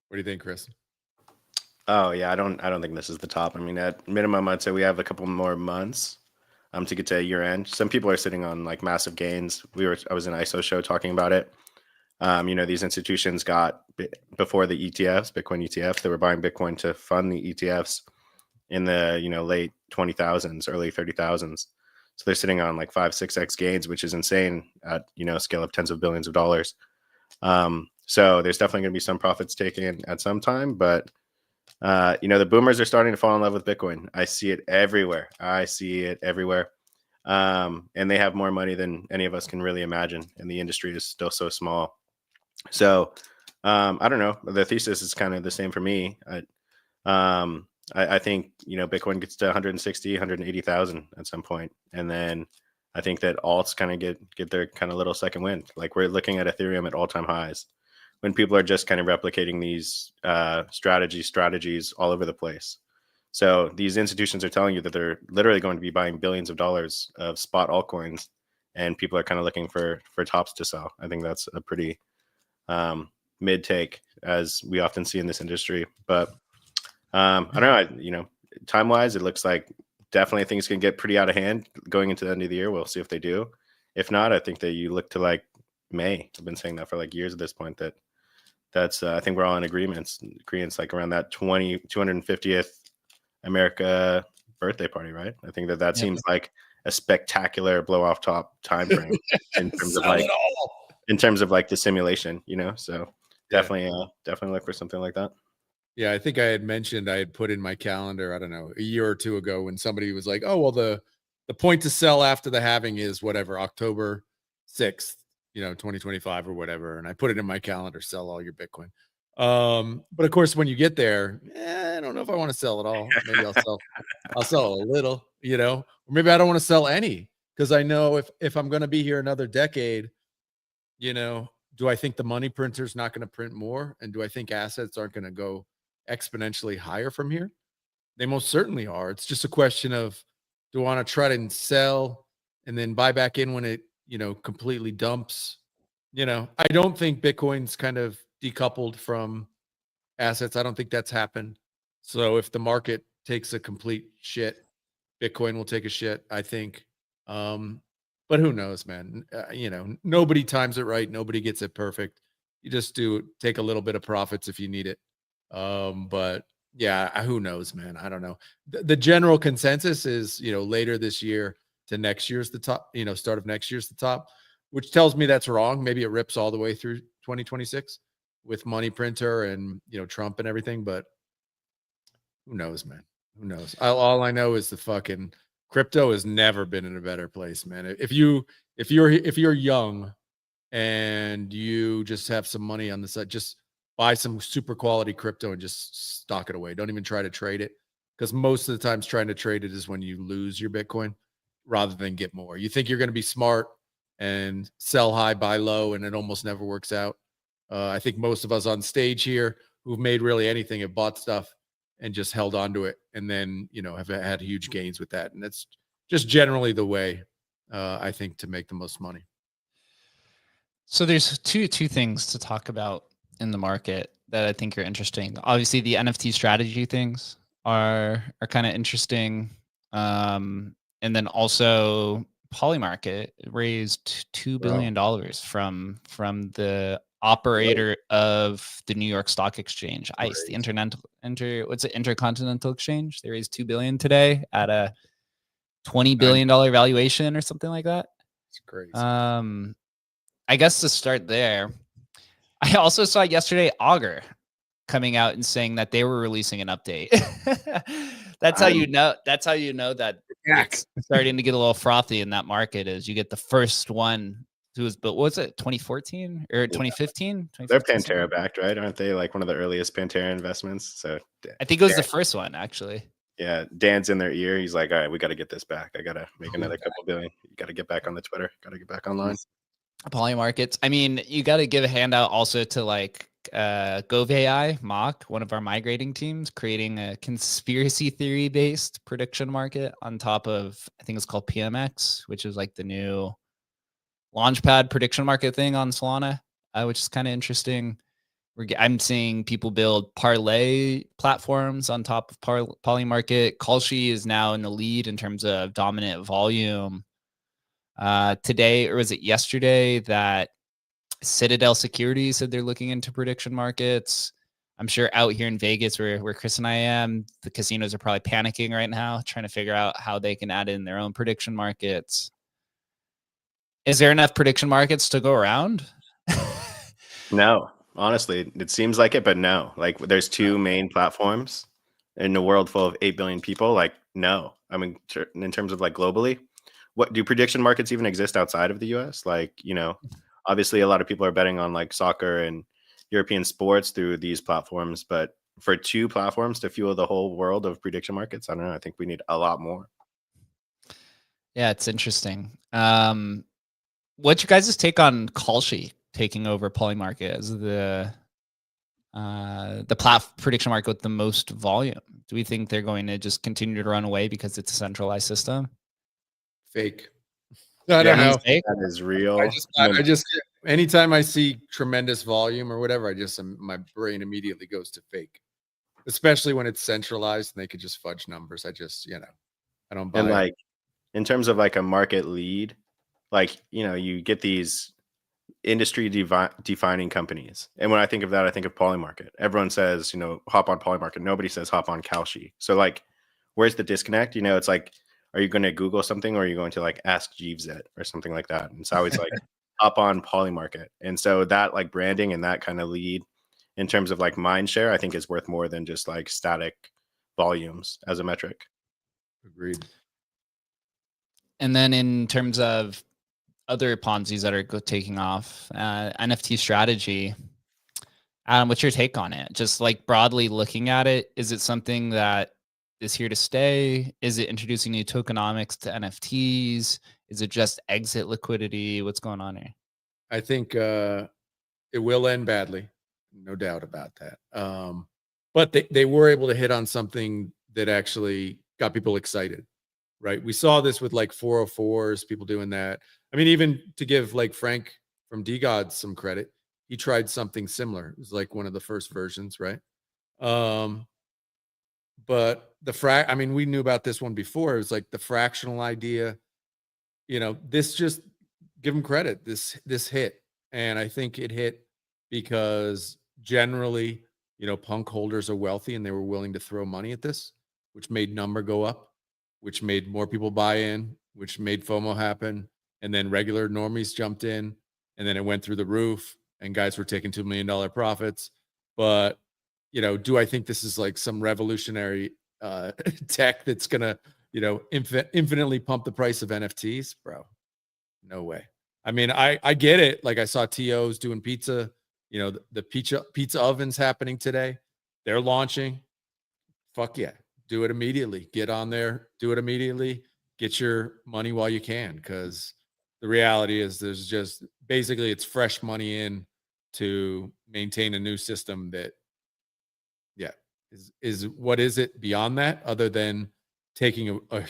What do you think, Chris? Oh yeah, I don't think this is the top. I mean, at minimum, I'd say we have a couple more months to get to year end. Some people are sitting on like massive gains. I was in ISO show talking about it. These institutions got before the ETFs, Bitcoin ETFs, they were buying Bitcoin to fund the ETFs in the late 20,000s, early 30,000s. So they're sitting on like 5-6x gains, which is insane at a scale of tens of billions of dollars. So there's definitely going to be some profits taken at some time, but the boomers are starting to fall in love with Bitcoin. I see it everywhere. And they have more money than any of us can really imagine. And the industry is still so small. So I don't know. The thesis is kind of the same for me. I think, Bitcoin gets to 160, 180,000 at some point. And then I think that alts kind of get their kind of little second wind. Like we're looking at Ethereum at all-time highs when people are just kind of replicating these strategies all over the place. So these institutions are telling you that they're literally going to be buying billions of dollars of spot altcoins, and people are kind of looking for tops to sell. I think that's a pretty mid take, as we often see in this industry. But I don't know. Time wise, it looks like definitely things can get pretty out of hand going into the end of the year. We'll see if they do. If not, I think that you look to like May. I've been saying that for like years at this point. That's I think we're all in agreements like around that 250th America birthday party, right? I think that seems like a spectacular blow off top time frame in terms of like the simulation, So definitely look for something like that. Yeah, I think I had mentioned I had put in my calendar, I don't know, a year or two ago when somebody was like, oh, well, the point to sell after the halving is whatever, October 6th, 2025 or whatever. And I put it in my calendar, sell all your Bitcoin. But of course, when you get there, I don't know if I want to sell it all. Maybe I'll sell a little, or maybe I don't want to sell any, because I know if I'm going to be here another decade, do I think the money printer's not going to print more? And do I think assets aren't going to go exponentially higher from here? They most certainly are. It's just a question of, do I want to try to sell and then buy back in when it, completely dumps? I don't think Bitcoin's kind of decoupled from assets. I don't think that's happened. So if the market takes a complete shit, Bitcoin will take a shit, I think. But who knows, man? Nobody times it right. Nobody gets it perfect. You just take a little bit of profits if you need it. But yeah, who knows, man? I don't know. The general consensus is, later this year to next year's the top, start of next year's the top, which tells me that's wrong. Maybe it rips all the way through 2026 with money printer and, Trump and everything, but who knows, man? Who knows? All I know is the fucking crypto has never been in a better place, man. If you're young and you just have some money on the side, just buy some super quality crypto and just stock it away. Don't even try to trade it, because most of the times trying to trade it is when you lose your Bitcoin rather than get more. You think you're going to be smart and sell high, buy low, and it almost never works out. I think most of us on stage here who've made really anything have bought stuff and just held on to it, and then, have had huge gains with that. And that's just generally the way, I think, to make the most money. So there's two things to talk about in the market that I think are interesting. Obviously, the NFT strategy things are kind of interesting, and then also Polymarket raised $2 billion from the operator of the New York Stock Exchange, ICE, the Intercontinental Exchange. They raised $2 billion today at a $20 billion valuation or something like that. It's crazy. I guess to start there, I also saw yesterday Augur coming out and saying that they were releasing an update. That's how you know that it's starting to get a little frothy in that market. Is you get the first one who was built. What was it, 2014 or 2015? They're Pantera backed, right? Aren't they like one of the earliest Pantera investments? So I think it was the first one, actually. Yeah, Dan's in their ear. He's like, all right, we got to get this back. I got to make another couple billion. You got to get back on the Twitter. Got to get back online. Polymarkets. I mean, you got to give a handout also to like DeFAI, Mock, one of our migrating teams, creating a conspiracy theory based prediction market on top of, I think it's called PMX, which is like the new launchpad prediction market thing on Solana, which is kind of interesting. I'm seeing people build parlay platforms on top of Polymarket. Kalshi is now in the lead in terms of dominant volume. Today, or was it yesterday, that Citadel Securities said they're looking into prediction markets. I'm sure out here in Vegas, where Chris and I am, the casinos are probably panicking right now, trying to figure out how they can add in their own prediction markets. Is there enough prediction markets to go around? No, honestly, it seems like it, but no. Like, there's two main platforms in a world full of 8 billion people. Like, no. I mean, in terms of like globally, what do prediction markets even exist outside of the US? Like, obviously a lot of people are betting on like soccer and European sports through these platforms, but for two platforms to fuel the whole world of prediction markets, I don't know. I think we need a lot more. Yeah, it's interesting. What's your guys' take on Kalshi taking over Polymarket as the prediction market with the most volume? Do we think they're going to just continue to run away because it's a centralized system? Fake. I don't know. That is real. I just anytime I see tremendous volume or whatever, my brain immediately goes to fake, especially when it's centralized and they could just fudge numbers. I don't buy it. And like, in terms of like a market lead, like, you get these industry defining companies. And when I think of that, I think of Polymarket. Everyone says, hop on Polymarket. Nobody says hop on Kalshi. So like, where's the disconnect? It's like, are you going to Google something, or are you going to like ask Jeeves it or something like that? And so it's like hop on Polymarket. And so that like branding and that kind of lead in terms of like mind share, I think is worth more than just like static volumes as a metric. Agreed. And then in terms of other Ponzi's that are taking off, NFT strategy, Adam, what's your take on it? Just like broadly looking at it, is it something that is here to stay? Is it introducing new tokenomics to NFTs? Is it just exit liquidity? What's going on here? I think it will end badly, no doubt about that. But they were able to hit on something that actually got people excited, right? We saw this with like 404s, people doing that. I mean, even to give like Frank from DGod some credit, he tried something similar. It was like one of the first versions, right? But I mean, we knew about this one before. It was like the fractional idea. This just give them credit. This hit, and I think it hit because generally, punk holders are wealthy and they were willing to throw money at this, which made number go up, which made more people buy in, which made FOMO happen, and then regular normies jumped in, and then it went through the roof, and guys were taking $2 million profits. But do I think this is like some revolutionary tech that's gonna infinitely pump the price of NFTs, bro? No way. I mean, I get it. Like I saw TOs doing pizza, the pizza ovens happening today. They're launching. Fuck yeah. Do it immediately. Get on there. Do it immediately. Get your money while you can. Because the reality is there's just basically it's fresh money in to maintain a new system that, is what is it beyond that other than taking a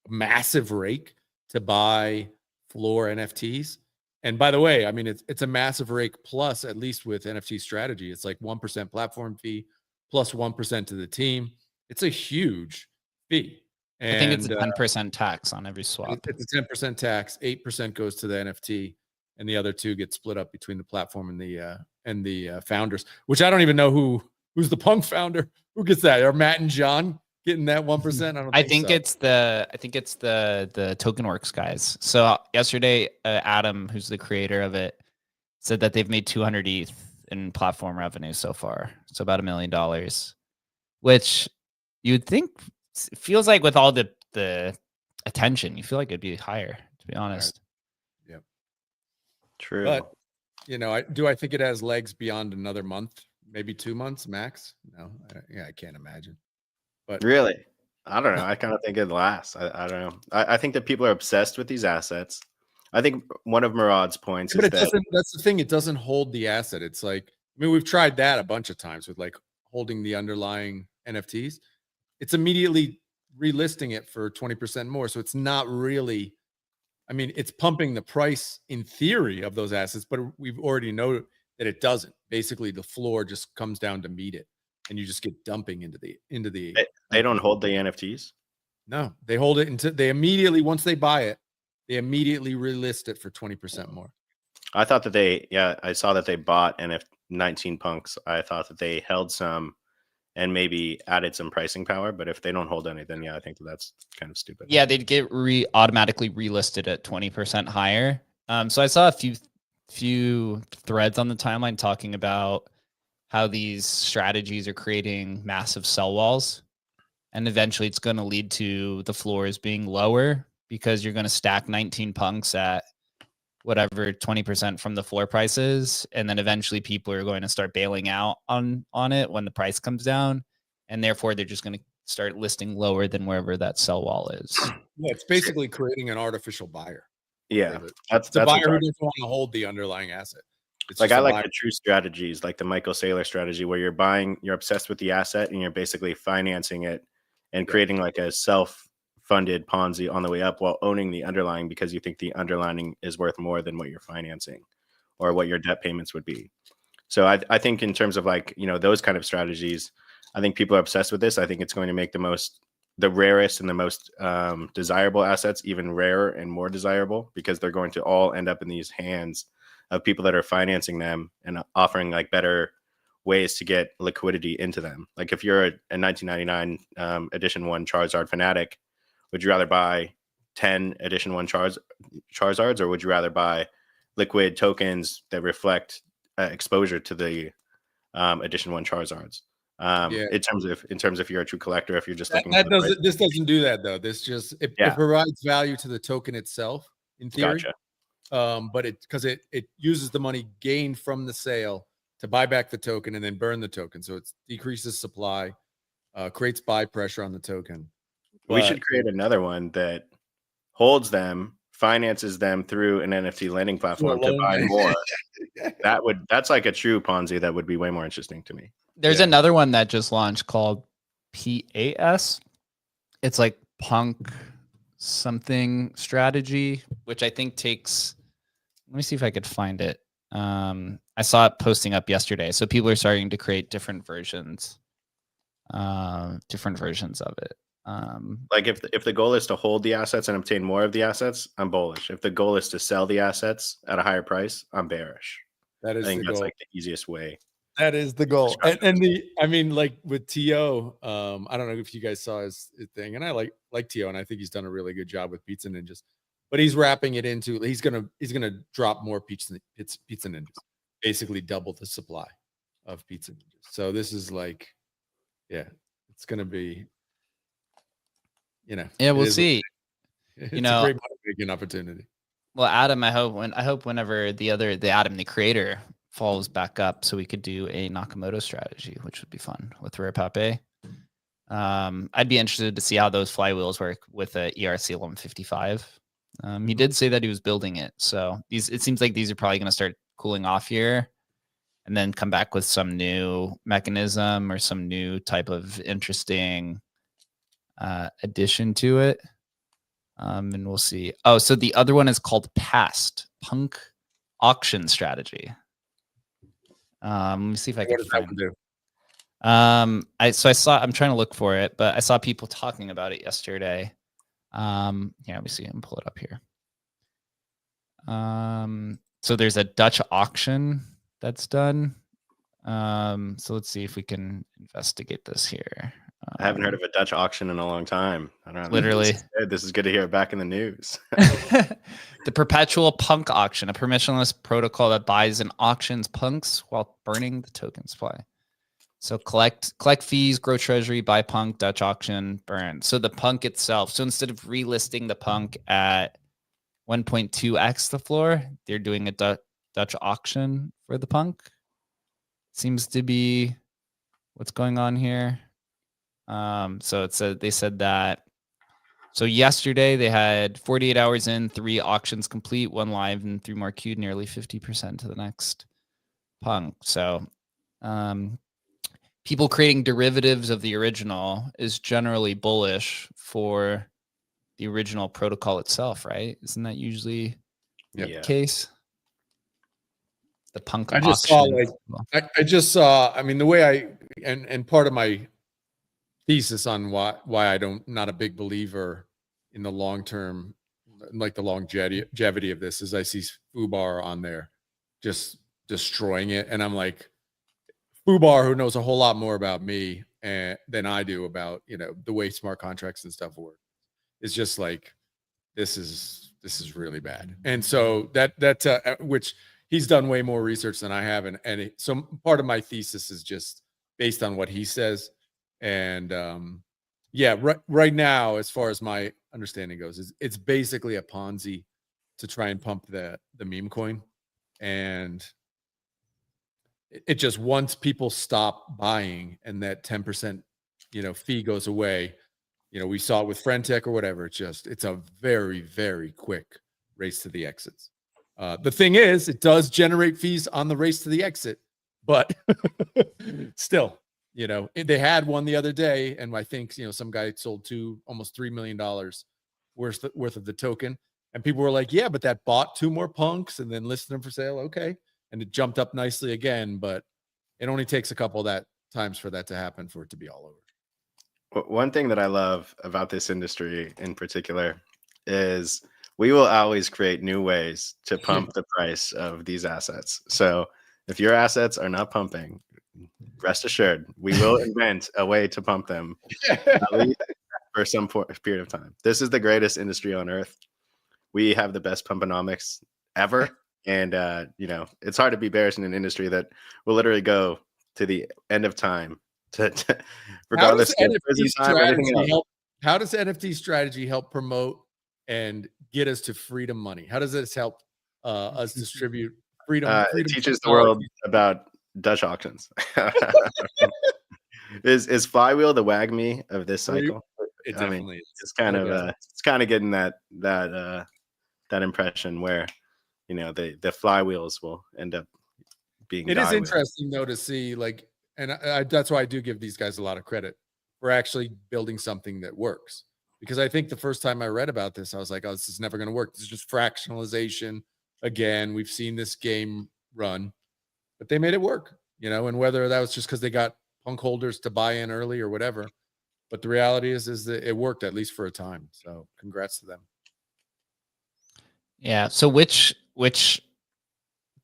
massive rake to buy floor NFTs? And by the way, I mean, it's a massive rake plus, at least with NFT strategy, it's like 1% platform fee plus 1% to the team. It's a huge fee. And I think it's a 10% tax on every swap. It's a 10% tax. 8% goes to the NFT, and the other 2 get split up between the platform and the founders. Which I don't even know who's the punk founder. Who gets that? Are Matt and John getting that 1%? I think it's the TokenWorks guys. So yesterday, Adam, who's the creator of it, said that they've made 200 ETH in platform revenue so far. So about $1 million, which you'd think feels like with all the attention, you feel like it'd be higher, to be honest. Yep. True. But I think it has legs beyond another month, maybe 2 months max? No, I can't imagine. But really, I don't know. I kind of think it lasts. I don't know. I think that people are obsessed with these assets. I think one of Murad's points is that that's the thing. It doesn't hold the asset. It's like, I mean, we've tried that a bunch of times with like holding the underlying NFTs. It's immediately relisting it for 20% more. So it's not really, I mean, it's pumping the price in theory of those assets, but we've already know that it doesn't. Basically, the floor just comes down to meet it, and you just get dumping into the. They don't hold the NFTs. No, they hold it until they immediately, once they buy it, they immediately relist it for 20% more. I thought that I saw that they bought 19 punks. I thought that they held some and maybe added some pricing power. But if they don't hold any, then I think that's kind of stupid. Yeah, they'd get automatically relisted at 20% higher. So I saw a few threads on the timeline talking about how these strategies are creating massive sell walls, and eventually it's going to lead to the floors being lower because you're going to stack 19 punks at whatever 20% from the floor prices, and then eventually people are going to start bailing out on it when the price comes down, and therefore they're just going to start listing lower than wherever that sell wall is. Yeah, it's basically creating an artificial buyer. Yeah, that's a buyer who doesn't want to hold the underlying asset. It's like I like the true strategies, like the Michael Saylor strategy, where you're obsessed with the asset and you're basically financing it and creating like a self-funded Ponzi on the way up while owning the underlying because you think the underlying is worth more than what you're financing or what your debt payments would be. So I think in terms of like, those kind of strategies, I think people are obsessed with this. I think it's going to make the rarest and the most desirable assets even rarer and more desirable because they're going to all end up in these hands of people that are financing them and offering like better ways to get liquidity into them. Like if you're a 1999 edition 1 Charizard fanatic, would you rather buy 10 edition 1 Charizards or would you rather buy liquid tokens that reflect exposure to the edition 1 Charizards? In terms of if you're a true collector, if you're just looking this doesn't do that though. This just it provides value to the token itself in theory. Gotcha. But because it uses the money gained from the sale to buy back the token and then burn the token. So it decreases supply, creates buy pressure on the token. We should create another one that holds them, finances them through an NFT lending platform to buy more. That's like a true Ponzi that would be way more interesting to me. There's another one that just launched called PAS. It's like punk something strategy, which I think takes, let me see if I could find it. I saw it posting up yesterday. So people are starting to create different versions. different versions of it. Like if the goal is to hold the assets and obtain more of the assets, I'm bullish. If the goal is to sell the assets at a higher price, I'm bearish. That I is think the that's goal. like the easiest way. That is the goal. And I mean, like with T.O., I don't know if you guys saw his thing, and I like T.O., and I think he's done a really good job with Pizza Ninjas. But he's wrapping it into he's gonna drop more Pizza Ninjas, basically double the supply of Pizza Ninjas. So this is like, yeah, it's gonna be, Yeah, we'll see. It's You know, a great money-making opportunity. Well, Adam, I hope whenever the Adam, the creator, falls back up, so we could do a Nakamoto strategy, which would be fun with Rare Pape. I'd be interested to see how those flywheels work with a ERC 1155. He did say that he was building it, so it seems like these are probably going to start cooling off here, and then come back with some new mechanism or some new type of interesting addition to it. And we'll see. Oh, so the other one is called Past Punk Auction Strategy. Let me see if I can find it. I'm trying to look for it, but I saw people talking about it yesterday. Yeah, let me see. I'm pull it up here. So there's a Dutch auction that's done. So let's see if we can investigate this here. I haven't heard of a Dutch auction in a long time. I don't know. Literally. This is good to hear back in the news. The Perpetual Punk Auction, a permissionless protocol that buys and auctions punks while burning the token supply. So collect fees, grow treasury, buy punk, Dutch auction, burn. So the punk itself. So instead of relisting the punk at 1.2x the floor, they're doing a Dutch auction for the punk. Seems to be what's going on here. So they said that. So yesterday they had 48 hours in, 3 auctions complete, 1 live, and 3 more queued, nearly 50% to the next punk. So people creating derivatives of the original is generally bullish for the original protocol itself, right? Isn't that usually the case? The punk I just auction. I just saw, I mean, the way and part of my thesis on why I'm not a big believer in the long term, like the longevity of this, is I see Fubar on there just destroying it, and I'm like, Fubar, who knows a whole lot more about me than I do about the way smart contracts and stuff work, is just like, this is really bad. And so that which he's done way more research than I have, so part of my thesis is just based on what he says. And right now, as far as my understanding goes, it's basically a Ponzi to try and pump the meme coin. And it just, once people stop buying and that 10% fee goes away, we saw it with Friendtech or whatever, it's a very, very quick race to the exits. The thing is, it does generate fees on the race to the exit, but still, they had one the other day, and I think some guy sold almost $3 million worth of the token, and people were like, yeah, but that bought 2 more punks and then listed them for sale. Okay, and it jumped up nicely again, but it only takes a couple of that times for that to happen for it to be all over. One thing that I love about this industry in particular is we will always create new ways to pump the price of these assets. So if your assets are not pumping, rest assured, we will invent a way to pump them at least for some period of time. This is the greatest industry on earth. We have the best pumponomics ever. And, it's hard to be bearish in an industry that will literally go to the end of time regardless of time or anything else. How does NFT strategy help promote and get us to freedom money? How does this help us distribute freedom? It teaches the world about Dutch auctions. Is Flywheel the WAGMI of this cycle? It definitely is. It's kind of getting that impression where the flywheels will end up being. It is interesting though to see, like, and that's why I do give these guys a lot of credit for actually building something that works. Because I think the first time I read about this, I was like, oh, this is never going to work. This is just fractionalization. Again, we've seen this game run, but they made it work, and whether that was just because they got punk holders to buy in early or whatever. But the reality is that it worked, at least for a time. So congrats to them. Yeah. So which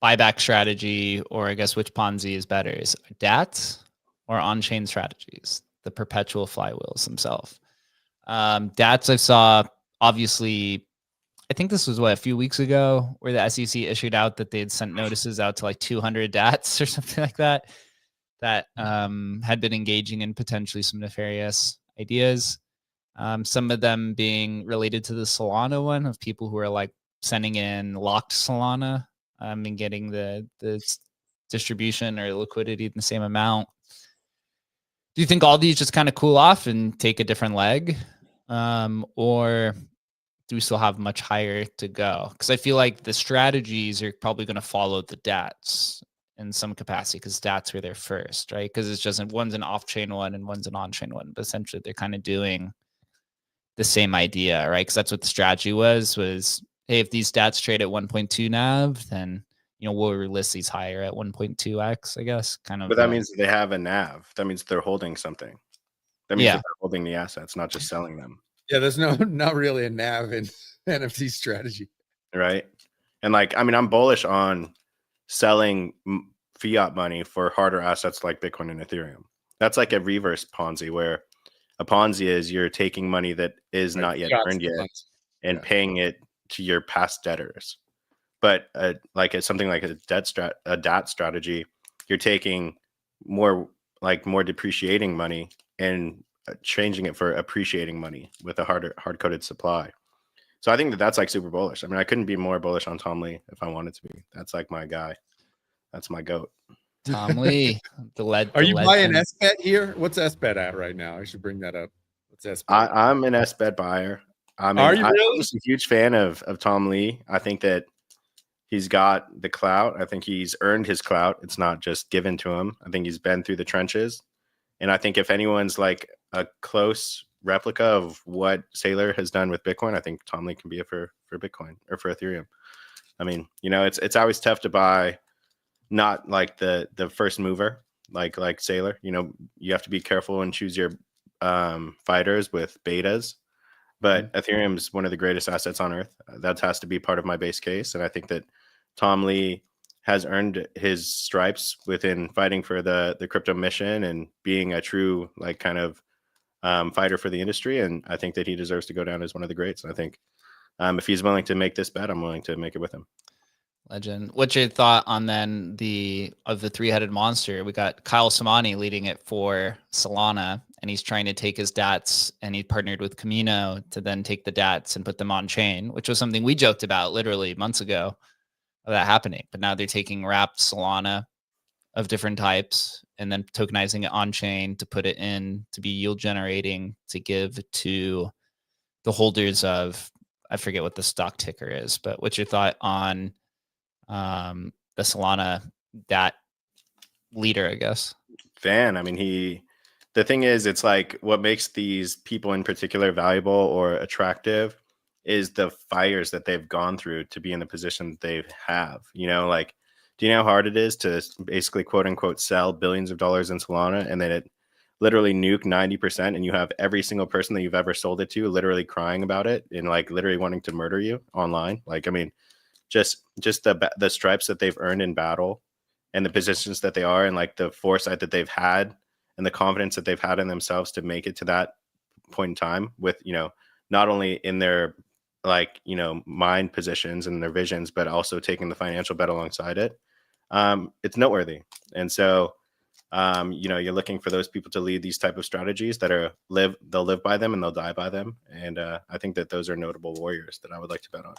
buyback strategy, or I guess which Ponzi is better? Is it DATs or on-chain strategies, the perpetual flywheels themselves? DATs I saw, obviously, I think this was a few weeks ago, where the SEC issued out that they had sent notices out to like 200 DATs or something like that, that had been engaging in potentially some nefarious ideas. Some of them being related to the Solana one, of people who are like sending in locked Solana and getting the distribution or liquidity in the same amount. Do you think all these just kind of cool off and take a different leg? Or do we still have much higher to go? Because I feel like the strategies are probably going to follow the DATs in some capacity, because DATs were there first, right? Because it's just one's an off-chain one and one's an on-chain one, but essentially they're kind of doing the same idea, right? Because that's what the strategy was, hey, if these DATs trade at 1.2 NAV, then we'll list these higher at 1.2x, I guess. Kind of. But that means they have a NAV. That means they're holding something. That means that they're holding the assets, not just selling them. Yeah, there's not really a NAV in NFT strategy. Right. And like, I mean, I'm bullish on selling fiat money for harder assets like Bitcoin and Ethereum. That's like a reverse Ponzi, where a Ponzi is you're taking money that is not yet earned yet and paying it to your past debtors. But like it's something like a DAT strategy, you're taking more depreciating money and changing it for appreciating money with a hard-coded supply. So I think that that's like super bullish. I mean, I couldn't be more bullish on Tom Lee if I wanted to be. That's like my guy. That's my goat. Tom Lee, the lead. Are you buying SBET here? What's SBET at right now? I should bring that up. What's SBET? I'm an SBET buyer. I mean, are you really? I'm just a huge fan of Tom Lee. I think that he's got the clout. I think he's earned his clout. It's not just given to him. I think he's been through the trenches. And I think if anyone's like a close replica of what Saylor has done with Bitcoin, I think Tom Lee can be it for Bitcoin or for Ethereum. I mean, it's always tough to buy not like the first mover, like Saylor. You have to be careful and choose your fighters with betas. But Ethereum's one of the greatest assets on earth. That has to be part of my base case. And I think that Tom Lee has earned his stripes within fighting for the crypto mission and being a true like kind of fighter for the industry. And I think that he deserves to go down as one of the greats. And I think if he's willing to make this bet, I'm willing to make it with him. Legend. What's your thought on then the three-headed monster? We got Kyle Samani leading it for Solana, and he's trying to take his DATs, and he partnered with Camino to then take the DATs and put them on chain, which was something we joked about literally months ago of that happening. But now they're taking wrapped Solana of different types and then tokenizing it on chain to put it in to be yield generating to give to the holders of, I forget what the stock ticker is, but what's your thought on the Solana DAT leader, I guess? Fan. I mean, the thing is, it's like what makes these people in particular valuable or attractive is the fires that they've gone through to be in the position that they have. Like, do you know how hard it is to basically quote unquote sell billions of dollars in Solana and then it literally nuke 90% and you have every single person that you've ever sold it to literally crying about it and like literally wanting to murder you online? Like, I mean, just the stripes that they've earned in battle and the positions that they are and like the foresight that they've had and the confidence that they've had in themselves to make it to that point in time with, not only in their like, mind positions and their visions, but also taking the financial bet alongside it. It's noteworthy. And so, you're looking for those people to lead these type of strategies that they'll live by them and they'll die by them. And I think that those are notable warriors that I would like to bet on.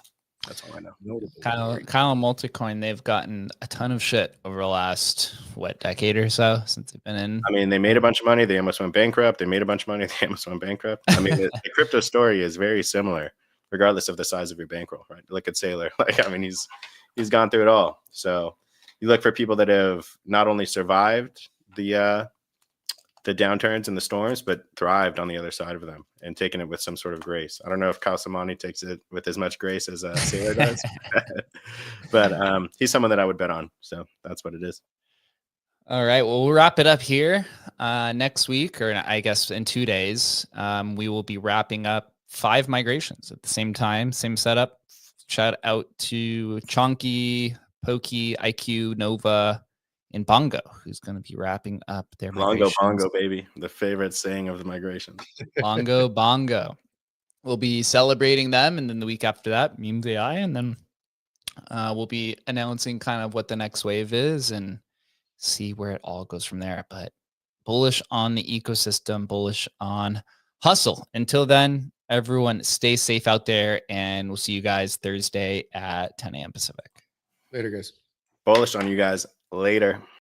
That's all I know. Kyle Multicoin, they've gotten a ton of shit over the last decade or so since they've been in. I mean, they made a bunch of money. They almost went bankrupt. They made a bunch of money. They almost went bankrupt. I mean, the crypto story is very similar, regardless of the size of your bankroll. Right? Look at Saylor. Like, I mean, he's gone through it all. So you look for people that have not only survived the downturns and the storms, but thrived on the other side of them and taken it with some sort of grace. I don't know if Kyle Samani takes it with as much grace as Saylor does, but he's someone that I would bet on. So that's what it is. All right. Well, we'll wrap it up here. Next week, or I guess in 2 days, we will be wrapping up 5 migrations at the same time, same setup. Shout out to Chonky, Pokey, IQ, Nova, and Bongo, who's going to be wrapping up their Bongo, migrations. bongo, baby. The favorite saying of the migration. Bongo, bongo. We'll be celebrating them, and then the week after that, Memes AI, and then we'll be announcing kind of what the next wave is and see where it all goes from there. But bullish on the ecosystem, bullish on hustle. Until then, everyone stay safe out there, and we'll see you guys Thursday at 10 a.m. Pacific. Later, guys. Bullish on you guys. Later.